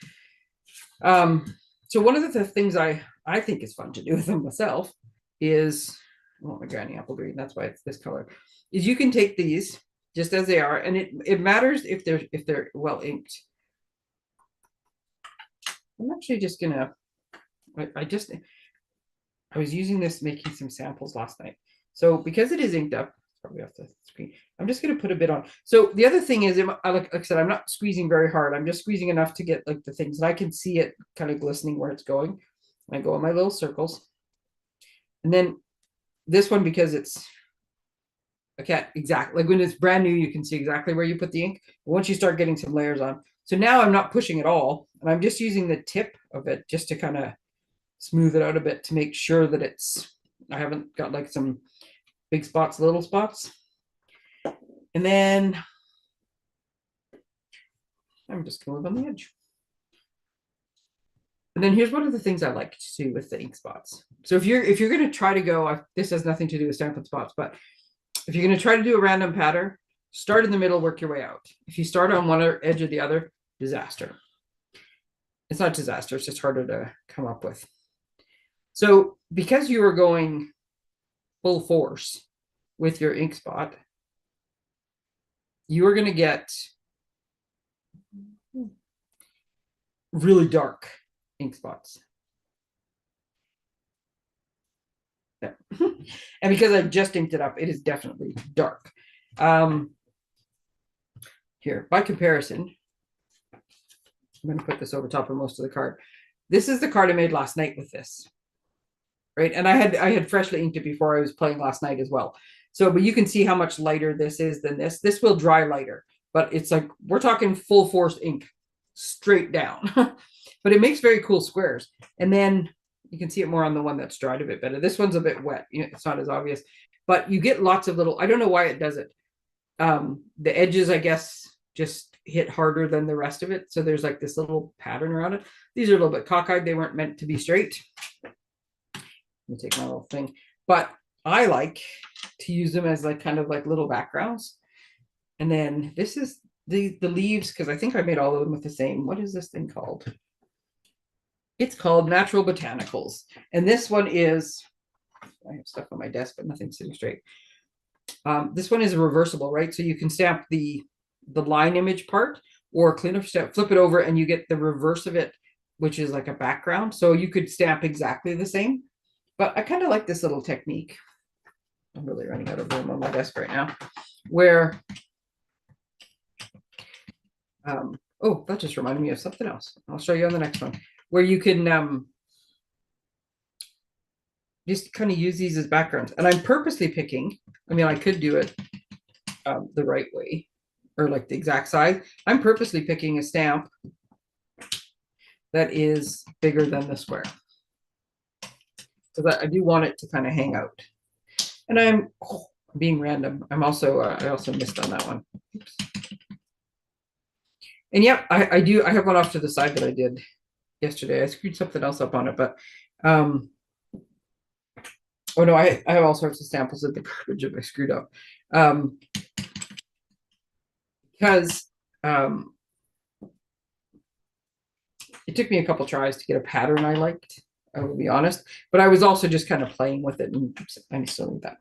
So one of the things I think is fun to do with them myself is, I want my granny apple green. That's why it's this color. Is you can take these just as they are, and it matters if they're well inked. I'm actually just gonna. I was using this making some samples last night. So because it is inked up, probably off the screen, I'm just going to put a bit on. So the other thing is, like I said, I'm not squeezing very hard. I'm just squeezing enough to get like the things, and I can see it kind of glistening where it's going. I go in my little circles. And then this one, because it's, I can't exactly, like when it's brand new, you can see exactly where you put the ink. But once you start getting some layers on. So now I'm not pushing at all. And I'm just using the tip of it just to kind of smooth it out a bit to make sure that I haven't got like some big spots, little spots. And then I'm just going to move on the edge. And then here's one of the things I like to do with the ink spots. So if you're going to try to go, this has nothing to do with Stampin' spots, but if you're going to try to do a random pattern, start in the middle, work your way out. If you start on one edge or the other, disaster. It's not disaster, it's just harder to come up with. So because you are going full force with your ink spot, you are going to get really dark ink spots. Yeah. And because I just inked it up, it is definitely dark. Here, by comparison, I'm going to put this over top of most of the card. This is the card I made last night with this. Right. And I had freshly inked it before I was playing last night as well. So, but you can see how much lighter this is than this. This will dry lighter, but it's like, we're talking full force ink straight down, but it makes very cool squares. And then you can see it more on the one that's dried a bit better. This one's a bit wet. It's not as obvious, but you get lots of little, I don't know why it does it. The edges, I guess, just hit harder than the rest of it. So there's like this little pattern around it. These are a little bit cockeyed. They weren't meant to be straight. Let me take my little thing, but I like to use them as like kind of like little backgrounds. And then this is the leaves, because I think I made all of them with the same. What is this thing called? It's called Natural Botanicals. And this one is, I have stuff on my desk, but nothing's sitting straight. This one is reversible, right? So you can stamp the line image part, or clean up stamp, flip it over, and you get the reverse of it, which is like a background. So you could stamp exactly the same. But I kind of like this little technique. I'm really running out of room on my desk right now. Where, oh, that just reminded me of something else. I'll show you on the next one. Where you can just kind of use these as backgrounds. And I'm purposely picking, I mean, I could do it the right way, or like the exact size. I'm purposely picking a stamp that is bigger than the square. So that I do want it to kind of hang out. And I'm being random. I'm also, I also missed on that one. Oops. And yep, I do, I have one off to the side that I did yesterday. I screwed something else up on it, but, oh no, I have all sorts of samples of the garbage that I screwed up. Because it took me a couple tries to get a pattern I liked, I will be honest, but I was also just kind of playing with it, and I'm still in that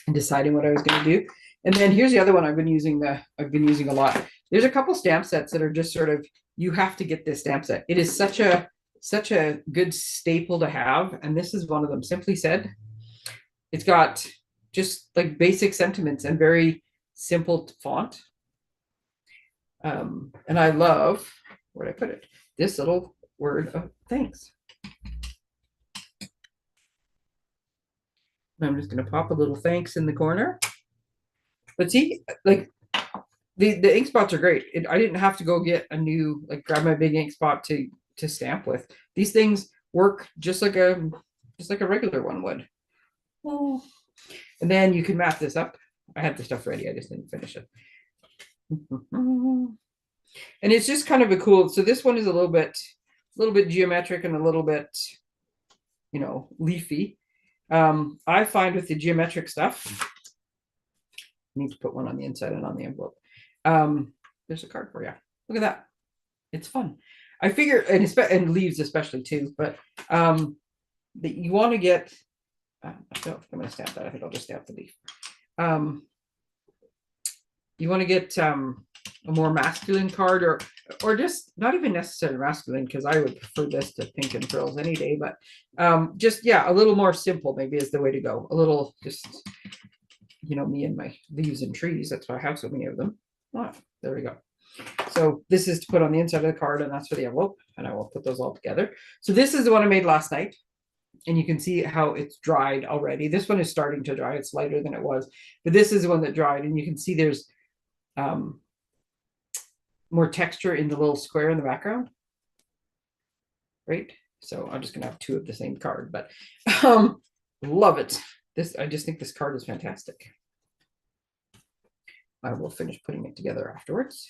and deciding what I was going to do. And then here's the other one I've been using a lot. There's a couple stamp sets that are just sort of, you have to get this stamp set. It is such a good staple to have, and this is one of them. Simply Said. It's got just like basic sentiments and very simple font. And I love, where'd I put it? This little word of thanks. I'm just going to pop a little thanks in the corner. But see, like the ink spots are great. I didn't have to go get a new, like grab my big ink spot to stamp with. These things work just like a regular one would. Oh. And then you can map this up. I had the stuff ready. I just didn't finish it. And it's just kind of a cool. So this one is a little bit geometric and a little bit, leafy. I find with the geometric stuff, I need to put one on the inside and on the envelope. There's a card for you. Look at that. It's fun. I figure, and leaves especially too, but that you want to get, I don't know if I'm going to stamp that. I think I'll just stamp the leaf. You want to get a more masculine card, or just not even necessarily masculine, because I would prefer this to pink and frills any day, but just, yeah, a little more simple maybe is the way to go. A little just, you know, me and my leaves and trees. That's why I have so many of them. Oh, there we go. So this is to put on the inside of the card, and that's for the envelope, and I will put those all together. So this is the one I made last night, and you can see how it's dried already. This one is starting to dry. It's lighter than it was, but this is the one that dried, and you can see there's more texture in the little square in the background. Right? So I'm just gonna have two of the same card, but love it. I just think this card is fantastic. I will finish putting it together afterwards.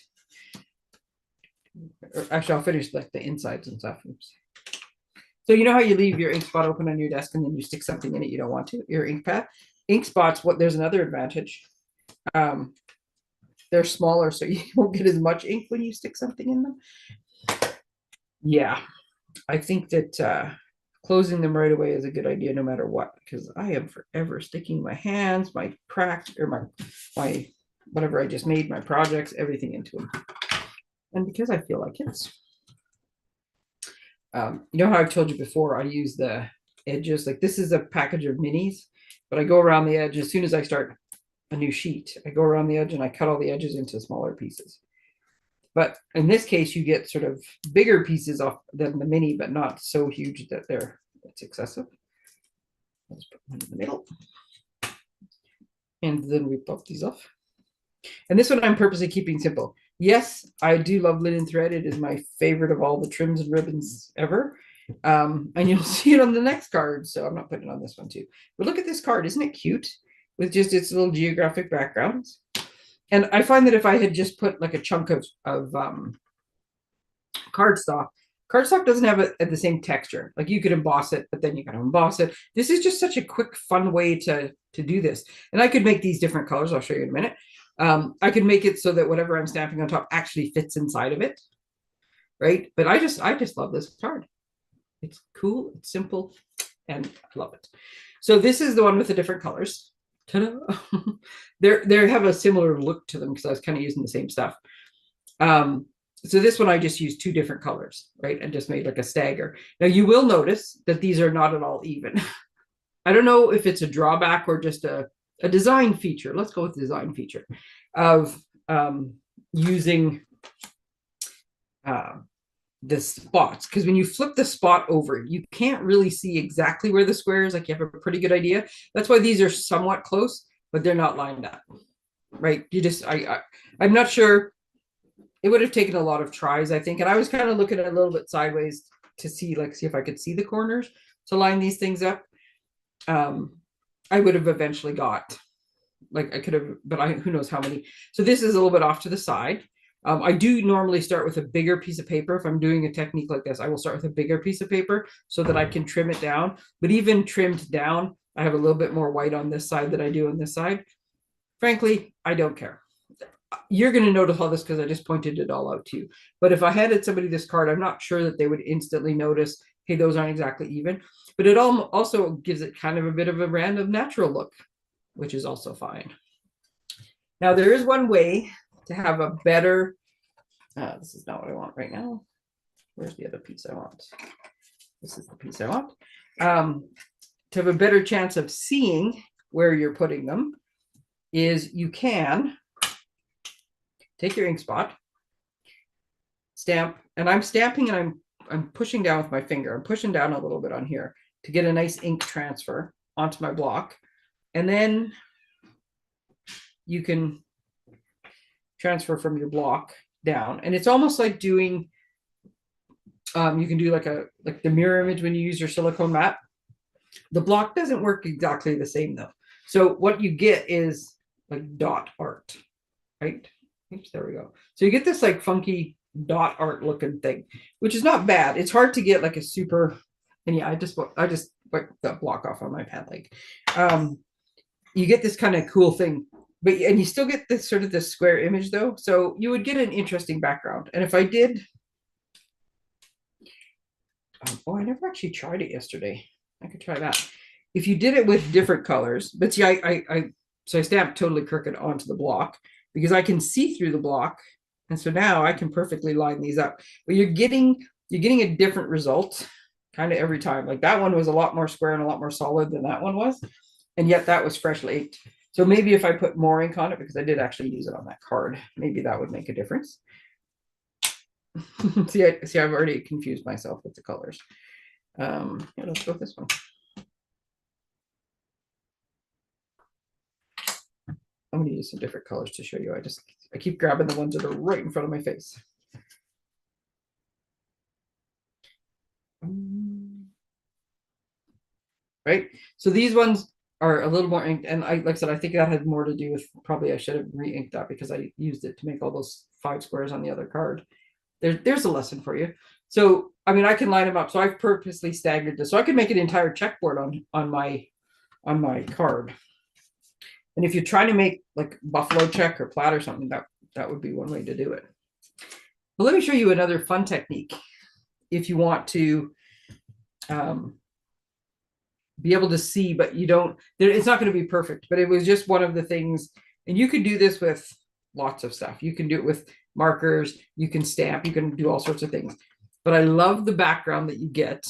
Or actually, I'll finish like the insides and stuff. Oops. So you know how you leave your ink spot open on your desk and then you stick something in it you don't want to, your ink pad? Ink spots, there's another advantage. They're smaller, so you won't get as much ink when you stick something in them. Yeah, I think that closing them right away is a good idea no matter what, because I am forever sticking my hands, my crack, or my whatever I just made, my projects, everything into them. And because I feel like it. You know how I've told you before, I use the edges. Like this is a package of minis, but I go around the edge as soon as I start a new sheet. I go around the edge and I cut all the edges into smaller pieces. But in this case, you get sort of bigger pieces off than the mini, but not so huge that it's excessive. Let's put one in the middle. And then we pop these off. And this one I'm purposely keeping simple. Yes, I do love linen thread. It is my favorite of all the trims and ribbons ever. And you'll see it on the next card, so I'm not putting it on this one too. But look at this card. Isn't it cute? With just its little geographic backgrounds. And I find that if I had just put like a chunk of cardstock doesn't have the same texture. Like you could emboss it, but then you got to emboss it. This is just such a quick, fun way to do this. And I could make these different colors. I'll show you in a minute. I could make it so that whatever I'm stamping on top actually fits inside of it, right? But I just love this card. It's cool, it's simple, and I love it. So this is the one with the different colors. Ta-da! They have a similar look to them because I was kind of using the same stuff. So this one I just used two different colors, right? And just made like a stagger. Now you will notice that these are not at all even. I don't know if it's a drawback or just a design feature. Let's go with the design feature of using the spots, because when you flip the spot over, you can't really see exactly where the square is. Like you have a pretty good idea. That's why these are somewhat close, but they're not lined up, right? You just, I'm not sure. It would have taken a lot of tries, I think. And I was kind of looking at a little bit sideways to see if I could see the corners to line these things up. I would have eventually got, like I could have, but who knows how many. So this is a little bit off to the side. I do normally start with a bigger piece of paper. If I'm doing a technique like this, I will start with a bigger piece of paper so that I can trim it down. But even trimmed down, I have a little bit more white on this side than I do on this side. Frankly, I don't care. You're going to notice all this because I just pointed it all out to you. But if I handed somebody this card, I'm not sure that they would instantly notice, hey, those aren't exactly even. But it also gives it kind of a bit of a random natural look, which is also fine. Now, there is one way to have a better, this is not what I want right now. Where's the other piece I want? This is the piece I want. To have a better chance of seeing where you're putting them is you can take your ink spot, stamp, and I'm stamping and I'm pushing down with my finger. I'm pushing down a little bit on here to get a nice ink transfer onto my block. And then you can transfer from your block down. And it's almost like doing, you can do like the mirror image when you use your silicone mat. The block doesn't work exactly the same though. So what you get is like dot art, right? Oops, there we go. So you get this like funky dot art looking thing, which is not bad. It's hard to get like a super, and yeah, I just wipe that block off on my pad leg. You get this kind of cool thing, and you still get this sort of this square image though. So you would get an interesting background. And if I did, oh, I never actually tried it yesterday. I could try that. If you did it with different colors, but see, so I stamped totally crooked onto the block because I can see through the block. And so now I can perfectly line these up, but you're getting a different result kind of every time. Like that one was a lot more square and a lot more solid than that one was. And yet that was freshly inked. So maybe if I put more ink on it, because I did actually use it on that card, maybe that would make a difference. see, I've already confused myself with the colors. Yeah, let's go with this one. I'm going to use some different colors to show you. I keep grabbing the ones that are right in front of my face. Right. So these ones are a little more inked, and like I said, I think that had more to do with probably I should have re-inked that because I used it to make all those 5 squares on the other card. There's a lesson for you. So I mean, I can line them up. So I've purposely staggered this, so I can make an entire checkboard on my card. And if you're trying to make like buffalo check or plaid or something, that would be one way to do it. But let me show you another fun technique if you want to be able to see, but you don't, it's not going to be perfect, but it was just one of the things. And you could do this with lots of stuff. You can do it with markers, you can stamp, you can do all sorts of things. But I love the background that you get.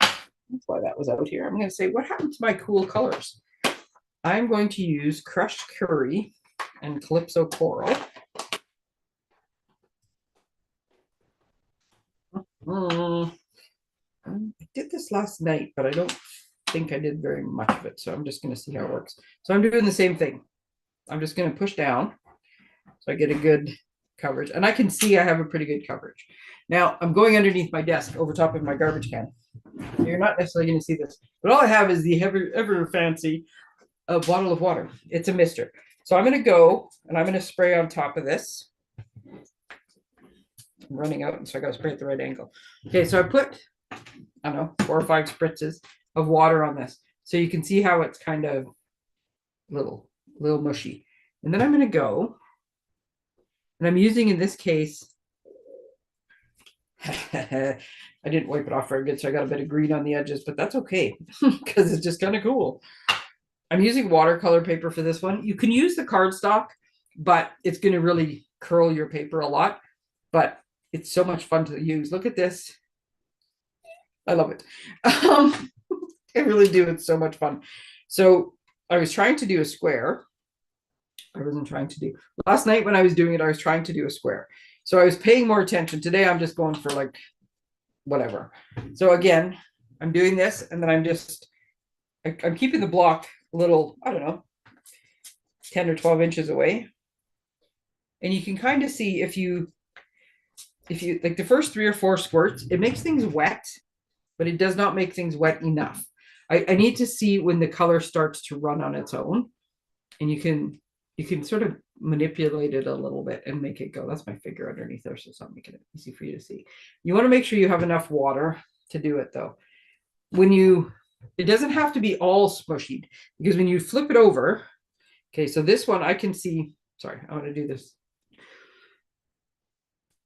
That's why that was out here. I'm going to say, what happened to my cool colors? I'm going to use crushed curry and Calypso coral. I did this last night, but I don't think I did very much of it. So I'm just going to see how it works. So I'm doing the same thing. I'm just going to push down so I get a good coverage. And I can see I have a pretty good coverage. Now I'm going underneath my desk over top of my garbage can. You're not necessarily going to see this, but all I have is the ever fancy bottle of water. It's a mister. So I'm going to go and I'm going to spray on top of this. I'm running out, so I got to spray at the right angle. Okay, so I put, I don't know, 4 or 5 spritzes of water on this. So you can see how it's kind of little mushy. And then I'm going to go, and I'm using, in this case, I didn't wipe it off very good, so I got a bit of green on the edges, but that's okay because it's just kind of cool. I'm using watercolor paper for this one. You can use the cardstock, but it's going to really curl your paper a lot, but it's so much fun to use. Look at this. I love it. I really do. It's so much fun. So I was trying to do a square. I wasn't trying to do, last night when I was doing it, I was trying to do a square. So I was paying more attention. Today I'm just going for like whatever. So again, I'm doing this, and then I'm keeping the block a little, I don't know, 10 or 12 inches away. And you can kind of see if you like the first 3 or 4 squirts, it makes things wet, but it does not make things wet enough. I need to see when the color starts to run on its own, and you can sort of manipulate it a little bit and make it go. That's my finger underneath there, so it's not making it easy for you to see. You want to make sure you have enough water to do it though. It doesn't have to be all smushied, because when you flip it over, okay, so this one I can see, sorry, I'm going to do this.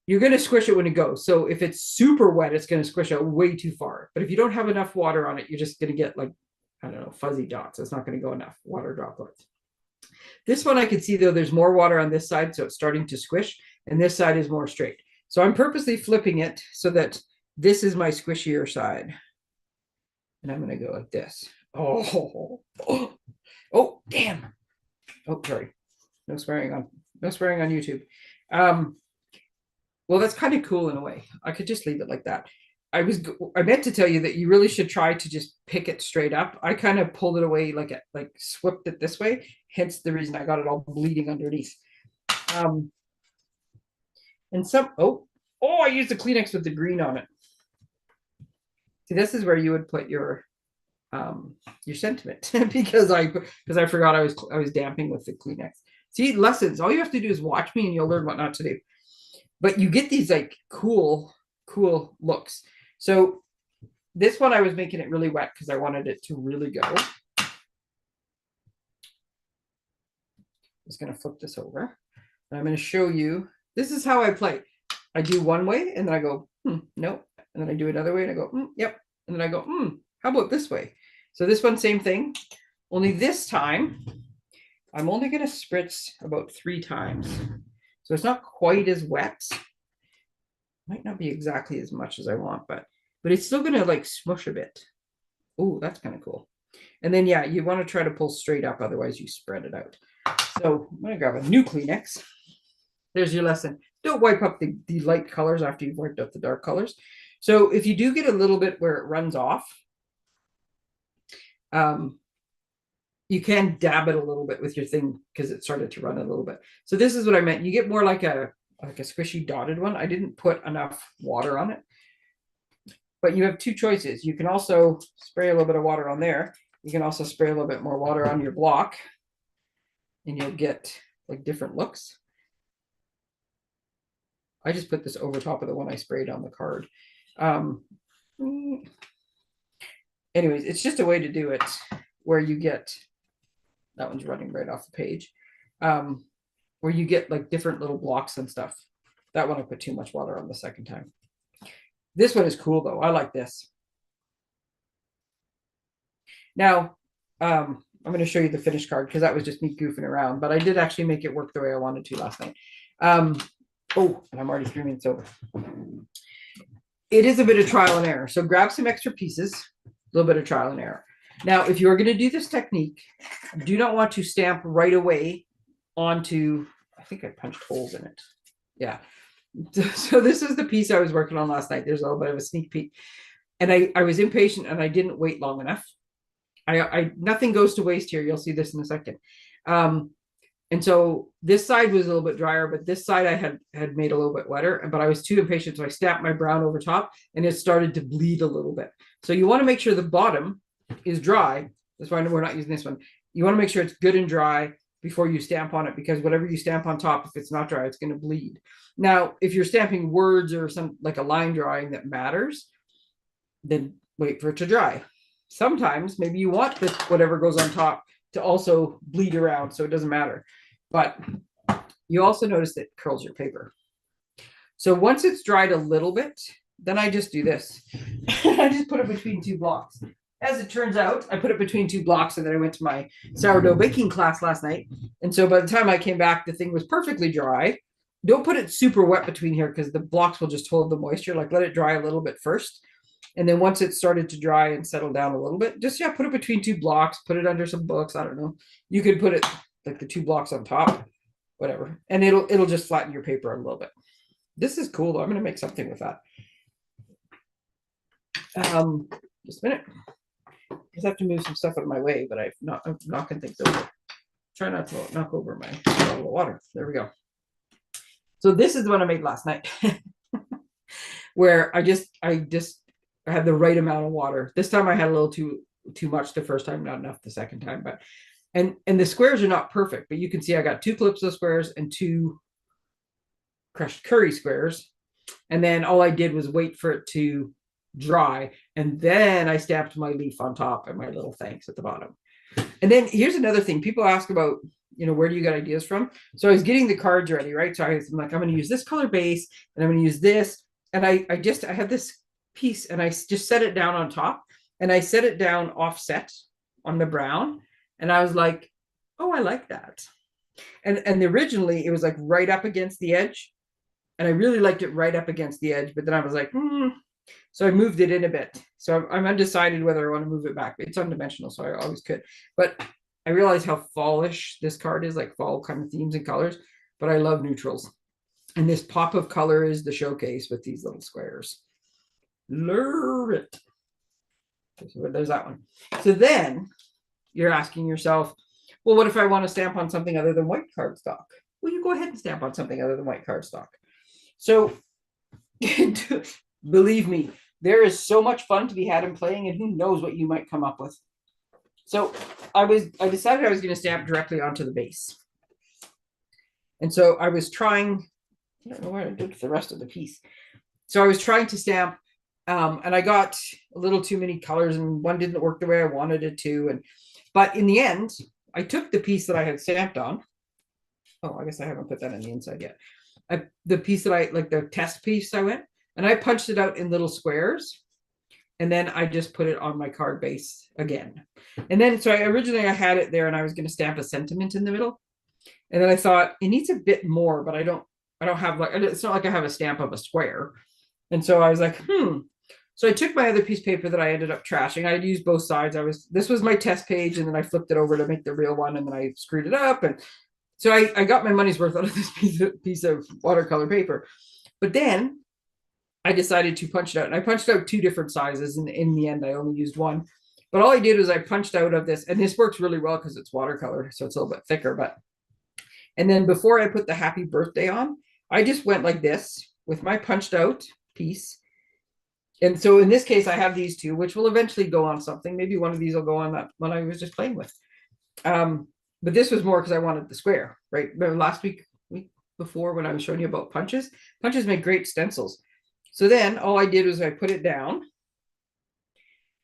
You're going to squish it when it goes. So if it's super wet, it's going to squish out way too far. But if you don't have enough water on it, you're just going to get like, I don't know, fuzzy dots. It's not going to go enough water droplets. This one I can see though, there's more water on this side, so it's starting to squish, and this side is more straight. So I'm purposely flipping it so that this is my squishier side. And I'm going to go like this. Oh, damn. Oh, sorry. No swearing on YouTube. Well, that's kind of cool in a way. I could just leave it like that. I meant to tell you that you really should try to just pick it straight up. I kind of pulled it away, like swept it this way. Hence the reason I got it all bleeding underneath. And I used the Kleenex with the green on it. See, this is where you would put your sentiment because I forgot I was damping with the Kleenex. See, lessons. All you have to do is watch me and you'll learn what not to do. But you get these like cool looks. So This one I was making it really wet because I wanted it to really go. Just going to flip this over. And I'm going to show you, this is how I play. I do one way and then I go, nope. And then I do another way and I go, yep. And then I go, how about this way? So this one, same thing. Only this time, I'm only going to spritz about 3 times. So it's not quite as wet. Might not be exactly as much as I want, but it's still going to like smush a bit. Oh, that's kind of cool. And then, yeah, you want to try to pull straight up. Otherwise, you spread it out. So I'm going to grab a new Kleenex. There's your lesson. Don't wipe up the light colors after you've wiped up the dark colors. So if you do get a little bit where it runs off, you can dab it a little bit with your thing because it started to run a little bit. So this is what I meant. You get more like a squishy dotted one. I didn't put enough water on it. But you have 2 choices. You can also spray a little bit of water on there. You can also spray a little bit more water on your block. And you'll get like different looks. I just put this over top of the one I sprayed on the card. Anyways, it's just a way to do it where you get, that one's running right off the page, where you get like different little blocks and stuff. That one I put too much water on the second time. This one is cool though. I like this. Now, I'm going to show you the finished card because that was just me goofing around, but I did actually make it work the way I wanted to last night. Oh, and I'm already 3 minutes over. It is a bit of trial and error. So grab some extra pieces, a little bit of trial and error. Now, if you're going to do this technique, do not want to stamp right away onto, I think I punched holes in it. Yeah. So this is the piece I was working on last night. There's a little bit of a sneak peek. And I was impatient and I didn't wait long enough. Nothing goes to waste here. You'll see this in a second. And so this side was a little bit drier, but this side I had made a little bit wetter, but I was too impatient. So I stamped my brown over top and it started to bleed a little bit. So you want to make sure the bottom is dry. That's why we're not using this one. You want to make sure it's good and dry before you stamp on it, because whatever you stamp on top, if it's not dry, it's going to bleed. Now, if you're stamping words or some like a line drawing that matters, then wait for it to dry. Sometimes maybe you want whatever goes on top to also bleed around, so it doesn't matter. But you also notice that it curls your paper. So once it's dried a little bit, then I just do this. I just put it between 2 blocks. As it turns out, I put it between 2 blocks, and then I went to my sourdough baking class last night. And so by the time I came back, the thing was perfectly dry. Don't put it super wet between here because the blocks will just hold the moisture. Like let it dry a little bit first. And then once it started to dry and settle down a little bit, just, yeah, put it between 2 blocks, put it under some books. I don't know. You could put it like the 2 blocks on top, whatever. And it'll just flatten your paper a little bit. This is cool though. I'm going to make something with that. Just a minute. I just have to move some stuff out of my way, but I'm knocking things over. Try not to knock over my bottle of water. There we go. So this is the one I made last night, where I had the right amount of water. This time I had a little too much the first time, not enough the second time. But and the squares are not perfect, but you can see I got 2 Calypso squares and 2 crushed curry squares. And then all I did was wait for it to dry, and then I stamped my leaf on top and my little thanks at the bottom. And then here's another thing people ask about, where do you get ideas from? So I was getting the cards ready, right? So I'm like, I'm going to use this color base and I'm going to use this. And I had this piece and I just set it down on top, and I set it down offset on the brown. And I was like, oh, I like that. And originally it was like right up against the edge. And I really liked it right up against the edge, but then I was like, So I moved it in a bit. So I'm undecided whether I want to move it back. It's undimensional, so I always could. But I realize how fallish this card is, like fall kind of themes and colors. But I love neutrals. And this pop of color is the showcase with these little squares. Love it. So there's that one. So then you're asking yourself, well, what if I want to stamp on something other than white cardstock? Well, you go ahead and stamp on something other than white cardstock. So believe me, there is so much fun to be had in playing, and who knows what you might come up with. So I decided I was going to stamp directly onto the base. And so I was trying, I don't know what I did with the rest of the piece. So I was trying to stamp And I got a little too many colors, and one didn't work the way I wanted it to. But in the end, I took the piece that I had stamped on. Oh, I guess I haven't put that on the inside yet. The piece that I like, the test piece, I went and I punched it out in little squares, and then I just put it on my card base again. And then, so originally I had it there, and I was going to stamp a sentiment in the middle, and then I thought it needs a bit more, but I don't have, like, it's not like I have a stamp of a square. And so I was like, So I took my other piece of paper that I ended up trashing. I had used both sides. This was my test page, and then I flipped it over to make the real one, and then I screwed it up. And so I got my money's worth out of this piece of watercolor paper. But then I decided to punch it out. And I punched out 2 different sizes. And in the end, I only used one. But all I did was I punched out of this, and this works really well because it's watercolor, so it's a little bit thicker. And then before I put the happy birthday on, I just went like this with my punched out piece. And so in this case, I have these 2, which will eventually go on something. Maybe one of these will go on that one I was just playing with. But this was more because I wanted the square, right? Remember last week before, when I was showing you about punches make great stencils. So then all I did was I put it down,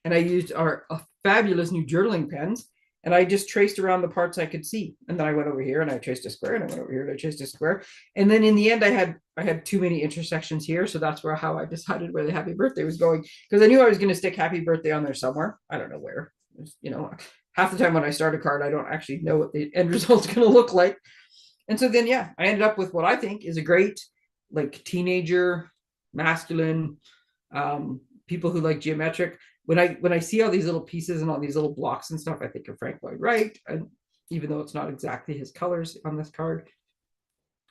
and I used our fabulous new journaling pens, and I just traced around the parts I could see. And then I went over here and I traced a square, and I went over here and I traced a square. And then in the end, I had too many intersections here. So that's how I decided where the happy birthday was going, because I knew I was going to stick happy birthday on there somewhere. I don't know where. Half the time when I start a card, I don't actually know what the end result's going to look like. And so then, yeah, I ended up with what I think is a great, like, teenager, masculine, people who like geometric. When I see all these little pieces and all these little blocks and stuff, I think of Frank Lloyd Wright, and even though it's not exactly his colors on this card.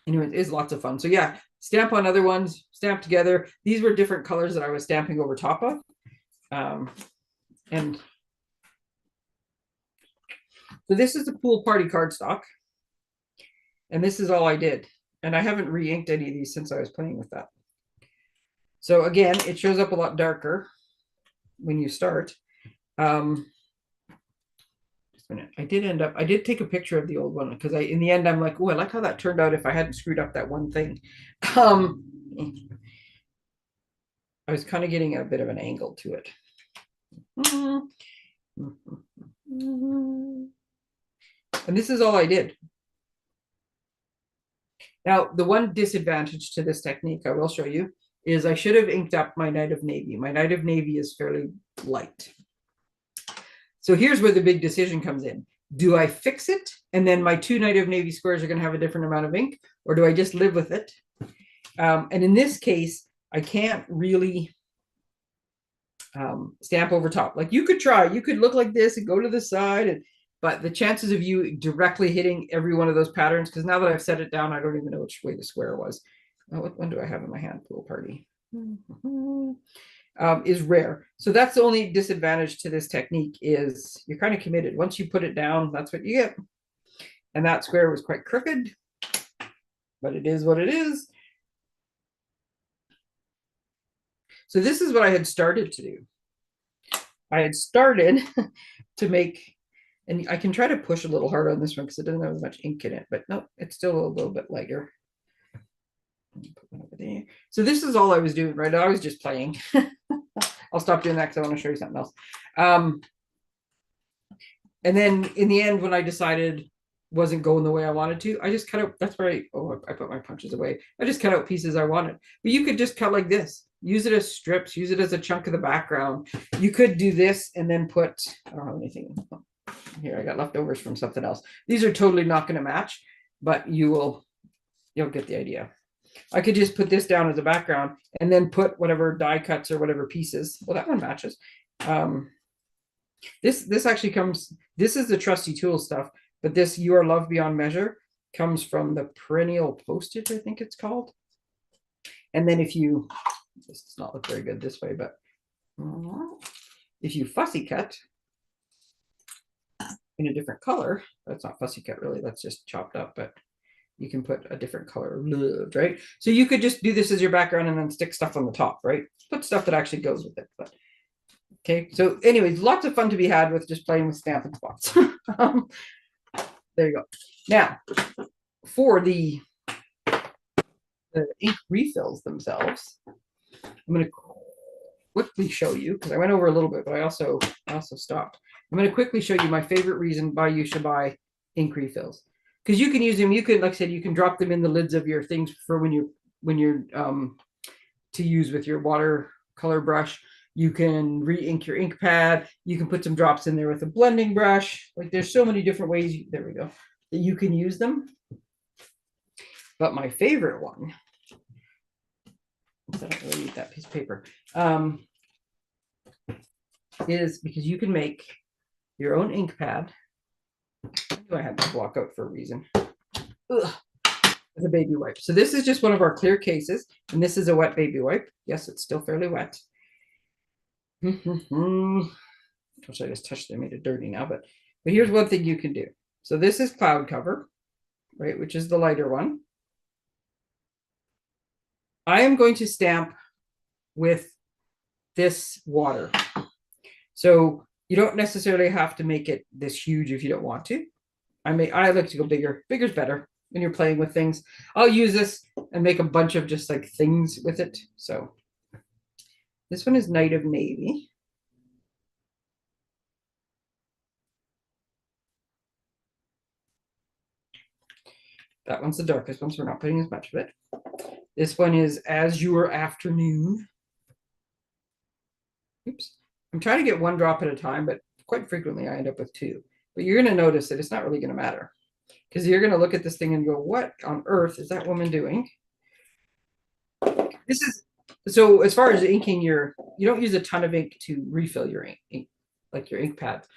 Anyway, it is lots of fun. So yeah, stamp on other ones, stamp together. These were different colors that I was stamping over top of. And so this is the pool party cardstock. And this is all I did. And I haven't re-inked any of these since I was playing with that. So again, it shows up a lot darker when you start. Just a minute. I did take a picture of the old one, because in the end, I'm like, oh, I like how that turned out if I hadn't screwed up that one thing. I was kind of getting a bit of an angle to it. And this is all I did. Now, the one disadvantage to this technique I will show you is I should have inked up my Night of Navy. My Night of Navy is fairly light. So here's where the big decision comes in. Do I fix it, and then my 2 Night of Navy squares are going to have a different amount of ink, or do I just live with it? And in this case, I can't really stamp over top. Like, you could try. You could look like this and go to the side, but the chances of you directly hitting every one of those patterns, because now that I've set it down, I don't even know which way the square was. What one do I have in my hand? Pool party. Is rare. So that's the only disadvantage to this technique, is you're kind of committed. Once you put it down, that's what you get. And that square was quite crooked, but it is what it is. So this is what I had started to do. I had started to make, and I can try to push a little harder on this one because it doesn't have as much ink in it, but no, it's still a little bit lighter. So this is all I was doing, right? I was just playing. I'll stop doing that because I want to show you something else. And then in the end, when I decided wasn't going the way I wanted to, I just cut out, that's where I put my punches away. I just cut out pieces I wanted. But you could just cut like this. Use it as strips, use it as a chunk of the background. You could do this and then put, I don't have anything here. I got leftovers from something else. These are totally not going to match, but you'll get the idea. I could just put this down as a background and then put whatever die cuts or whatever pieces. Well, that one matches. This actually comes, this is the trusty tool stuff, but this You Are Loved Beyond Measure comes from the Perennial Postage, I think it's called. And then if you, this does not look very good this way, but if you fussy cut in a different color, that's not fussy cut really, that's just chopped up, but you can put a different color, right? So you could just do this as your background and then stick stuff on the top, right? Put stuff that actually goes with it. But okay, so anyways, lots of fun to be had with just playing with Stampin' spots. There you go. Now, for the ink refills themselves, I'm going to quickly show you, because I went over a little bit, but I also stopped. I'm going to quickly show you my favorite reason why you should buy ink refills. Because you can use them, you can, like I said, you can drop them in the lids of your things for when you're to use with your watercolor brush. You can re-ink your ink pad. You can put some drops in there with a blending brush. Like there's so many different ways, there we go, that you can use them. But my favorite one, I don't really need that piece of paper, is because you can make your own ink pad. I had to block out for a reason. Ugh. With a baby wipe. So this is just one of our clear cases, and this is a wet baby wipe. Yes, it's still fairly wet. Which I just touched it, made it dirty now, but here's one thing you can do. So this is cloud cover, right, which is the lighter one. I am going to stamp with this water. So you don't necessarily have to make it this huge if you don't want to. I like to go bigger. Bigger's better when you're playing with things. I'll use this and make a bunch of just like things with it. So this one is Night of Navy. That one's the darkest one, so we're not putting as much of it. This one is Azure Afternoon. Oops. I'm trying to get one drop at a time, but quite frequently I end up with two. But you're going to notice that it's not really going to matter, because you're going to look at this thing and go, what on earth is that woman doing? This is, so as far as inking you don't use a ton of ink to refill your ink, like your ink pads.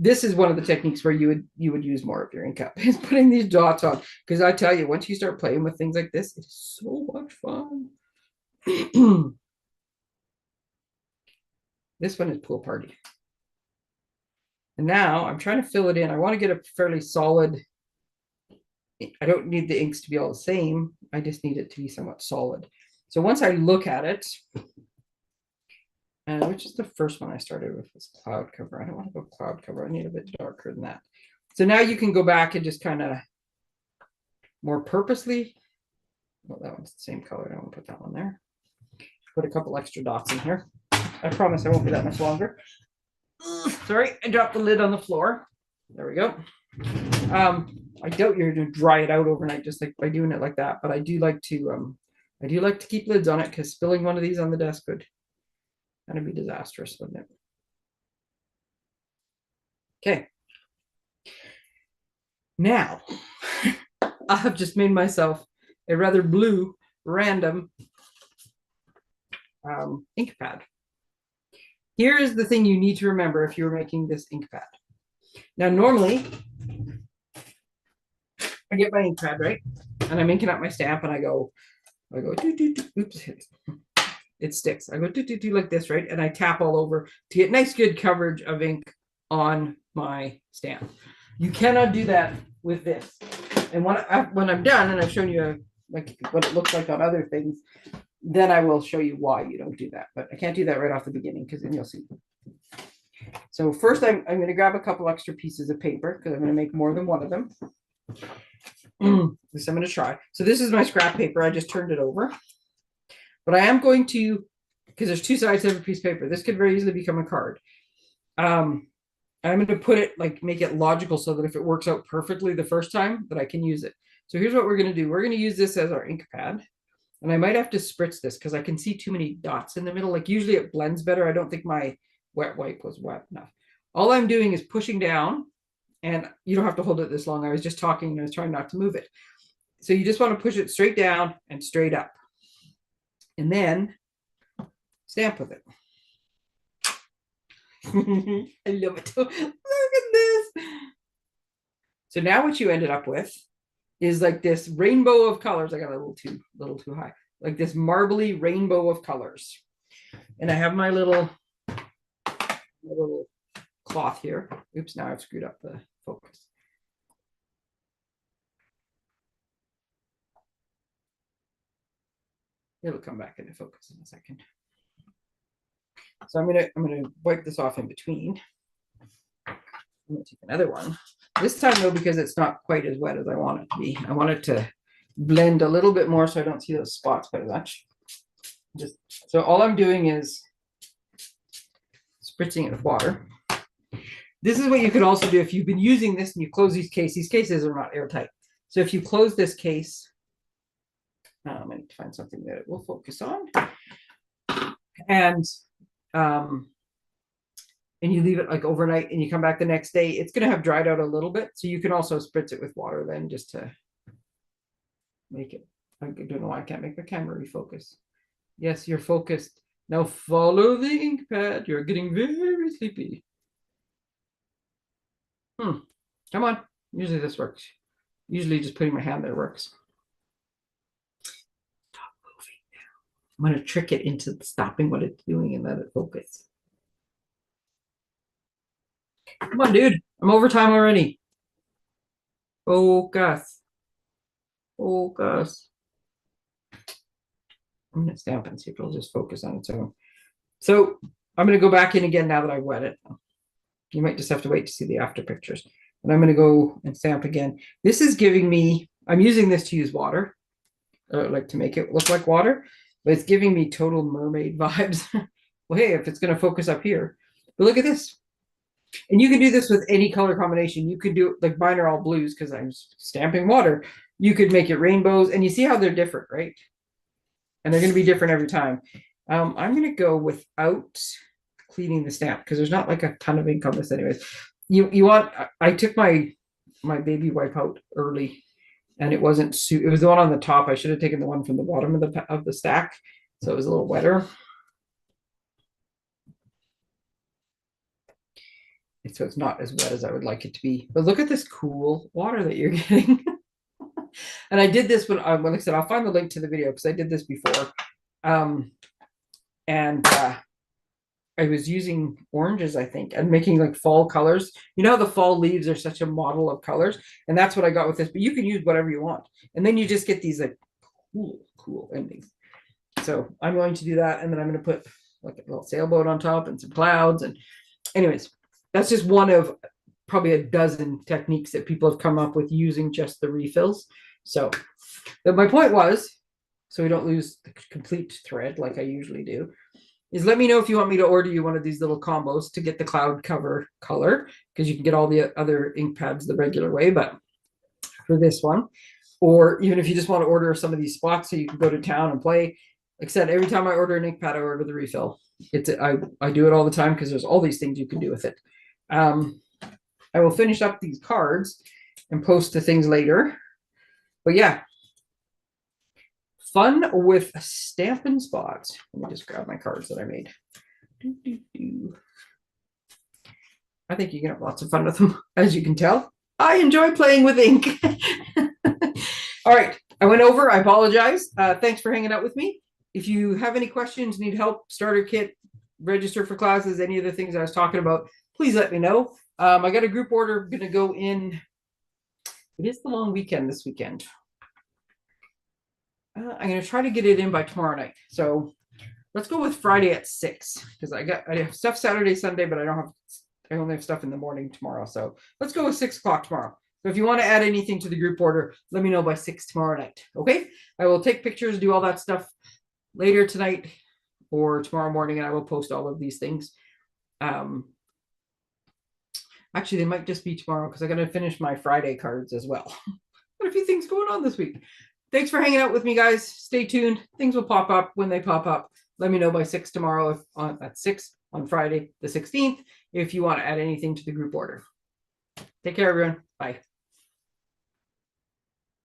This is one of the techniques where you would use more of your ink up, is putting these dots on. Because I tell you, once you start playing with things like this, it's so much fun. This one is Pool Party. And now I'm trying to fill it in. I want to get a fairly solid. I don't need the inks to be all the same. I just need it to be somewhat solid. So once I look at it, which is the first one I started with, was cloud cover. I don't want to go cloud cover. I need a bit darker than that. So now you can go back and just kind of more purposely. Well, that one's the same color. I don't want to put that one there. Put a couple extra dots in here. I promise I won't be that much longer. Ugh, sorry, I dropped the lid on the floor. There we go. I doubt you're going to dry it out overnight just like by doing it like that, but I do like to keep lids on it, because spilling one of these on the desk would kind of be disastrous, wouldn't it? Okay. Now, I have just made myself a rather blue random ink pad. Here is the thing you need to remember if you're making this ink pad. Now, normally, I get my ink pad, right? And I'm inking up my stamp, and I go, doo, doo, doo. Oops, it sticks. I go, doo, doo, doo, like this, right? And I tap all over to get nice, good coverage of ink on my stamp. You cannot do that with this. And when I'm done, and I've shown you like what it looks like on other things, then I will show you why you don't do that. But I can't do that right off the beginning, because then you'll see. So first I'm going to grab a couple extra pieces of paper, because I'm going to make more than one of them. This I'm going to try. So this is my scrap paper. I just turned it over. But I am going to, because there's two sides to every piece of paper. This could very easily become a card. I'm going to put it, like, make it logical so that if it works out perfectly the first time, that I can use it. So here's what we're going to do. We're going to use this as our ink pad. And I might have to spritz this because I can see too many dots in the middle. Like usually it blends better. I don't think my wet wipe was wet enough. All I'm doing is pushing down, and you don't have to hold it this long. I was just talking and I was trying not to move it. So you just want to push it straight down and straight up. And then stamp with it. I love it. Look at this. So now what you ended up with is like this rainbow of colors. I got a little too high. Like this marbly rainbow of colors. And I have my little cloth here. Oops, now I've screwed up the focus. It'll come back into focus in a second. So I'm gonna wipe this off in between. I'm gonna take another one. This time though, because it's not quite as wet as I want it to be. I want it to blend a little bit more so I don't see those spots very much. So all I'm doing is spritzing it with water. This is what you could also do if you've been using this and you close these cases. These cases are not airtight. So if you close this case, I need to find something that it will focus on. And you leave it like overnight and you come back the next day, it's going to have dried out a little bit. So you can also spritz it with water then just to make it. I don't know why I can't make the camera refocus. Yes, you're focused. Now follow the ink pad. You're getting very sleepy. Come on. Usually this works. Usually just putting my hand there works. Stop moving now. I'm going to trick it into stopping what it's doing and let it focus. Come on, dude. I'm over time already. Focus. Focus. I'm going to Stampin' see if it'll just focus on its own. So I'm going to go back in again now that I've wet it. You might just have to wait to see the after pictures. And I'm going to go and stamp again. This is giving me, I'm using this to use water, like to make it look like water, but it's giving me total mermaid vibes. Well, hey, if it's going to focus up here, but look at this. And you can do this with any color combination. You could do, like mine are all blues because I'm stamping water. You could make it rainbows, and you see how they're different, right? And they're going to be different every time. I'm going to go without cleaning the stamp because there's not like a ton of ink on this anyways. You want, I took my baby wipe out early and it wasn't, it was the one on the top. I should have taken the one from the bottom of the stack. So it was a little wetter. So it's not as wet as I would like it to be. But look at this cool water that you're getting. And I did this when like I said, I'll find the link to the video because I did this before. I was using oranges, I think, and making like fall colors. You know how the fall leaves are such a model of colors? And that's what I got with this. But you can use whatever you want. And then you just get these like cool endings. So I'm going to do that. And then I'm going to put like a little sailboat on top and some clouds. And anyways, that's just one of probably a dozen techniques that people have come up with using just the refills. So but my point was, so we don't lose the complete thread like I usually do, is let me know if you want me to order you one of these little combos to get the cloud cover color, because you can get all the other ink pads the regular way, but for this one, or even if you just want to order some of these spots so you can go to town and play. Like I said, every time I order an ink pad, I order the refill. I do it all the time because there's all these things you can do with it. I will finish up these cards and post the things later. But yeah, fun with Stampin' spots. Let me just grab my cards that I made. I think you can have lots of fun with them, as you can tell. I enjoy playing with ink. All right, I went over. I apologize. Thanks for hanging out with me. If you have any questions, need help, starter kit, register for classes, any of the things I was talking about, please let me know. I got a group order going to go in. It is the long weekend this weekend. I'm going to try to get it in by tomorrow night. So let's go with Friday at 6 because I have stuff Saturday, Sunday, but I only have stuff in the morning tomorrow. So let's go with 6 o'clock tomorrow. So if you want to add anything to the group order, let me know by 6 tomorrow night. Okay. I will take pictures, do all that stuff later tonight or tomorrow morning, and I will post all of these things. Actually, they might just be tomorrow because I got to finish my Friday cards as well. Got a few things going on this week. Thanks for hanging out with me, guys. Stay tuned. Things will pop up when they pop up. Let me know by 6 tomorrow at 6 on Friday the 16th if you want to add anything to the group order. Take care, everyone. Bye.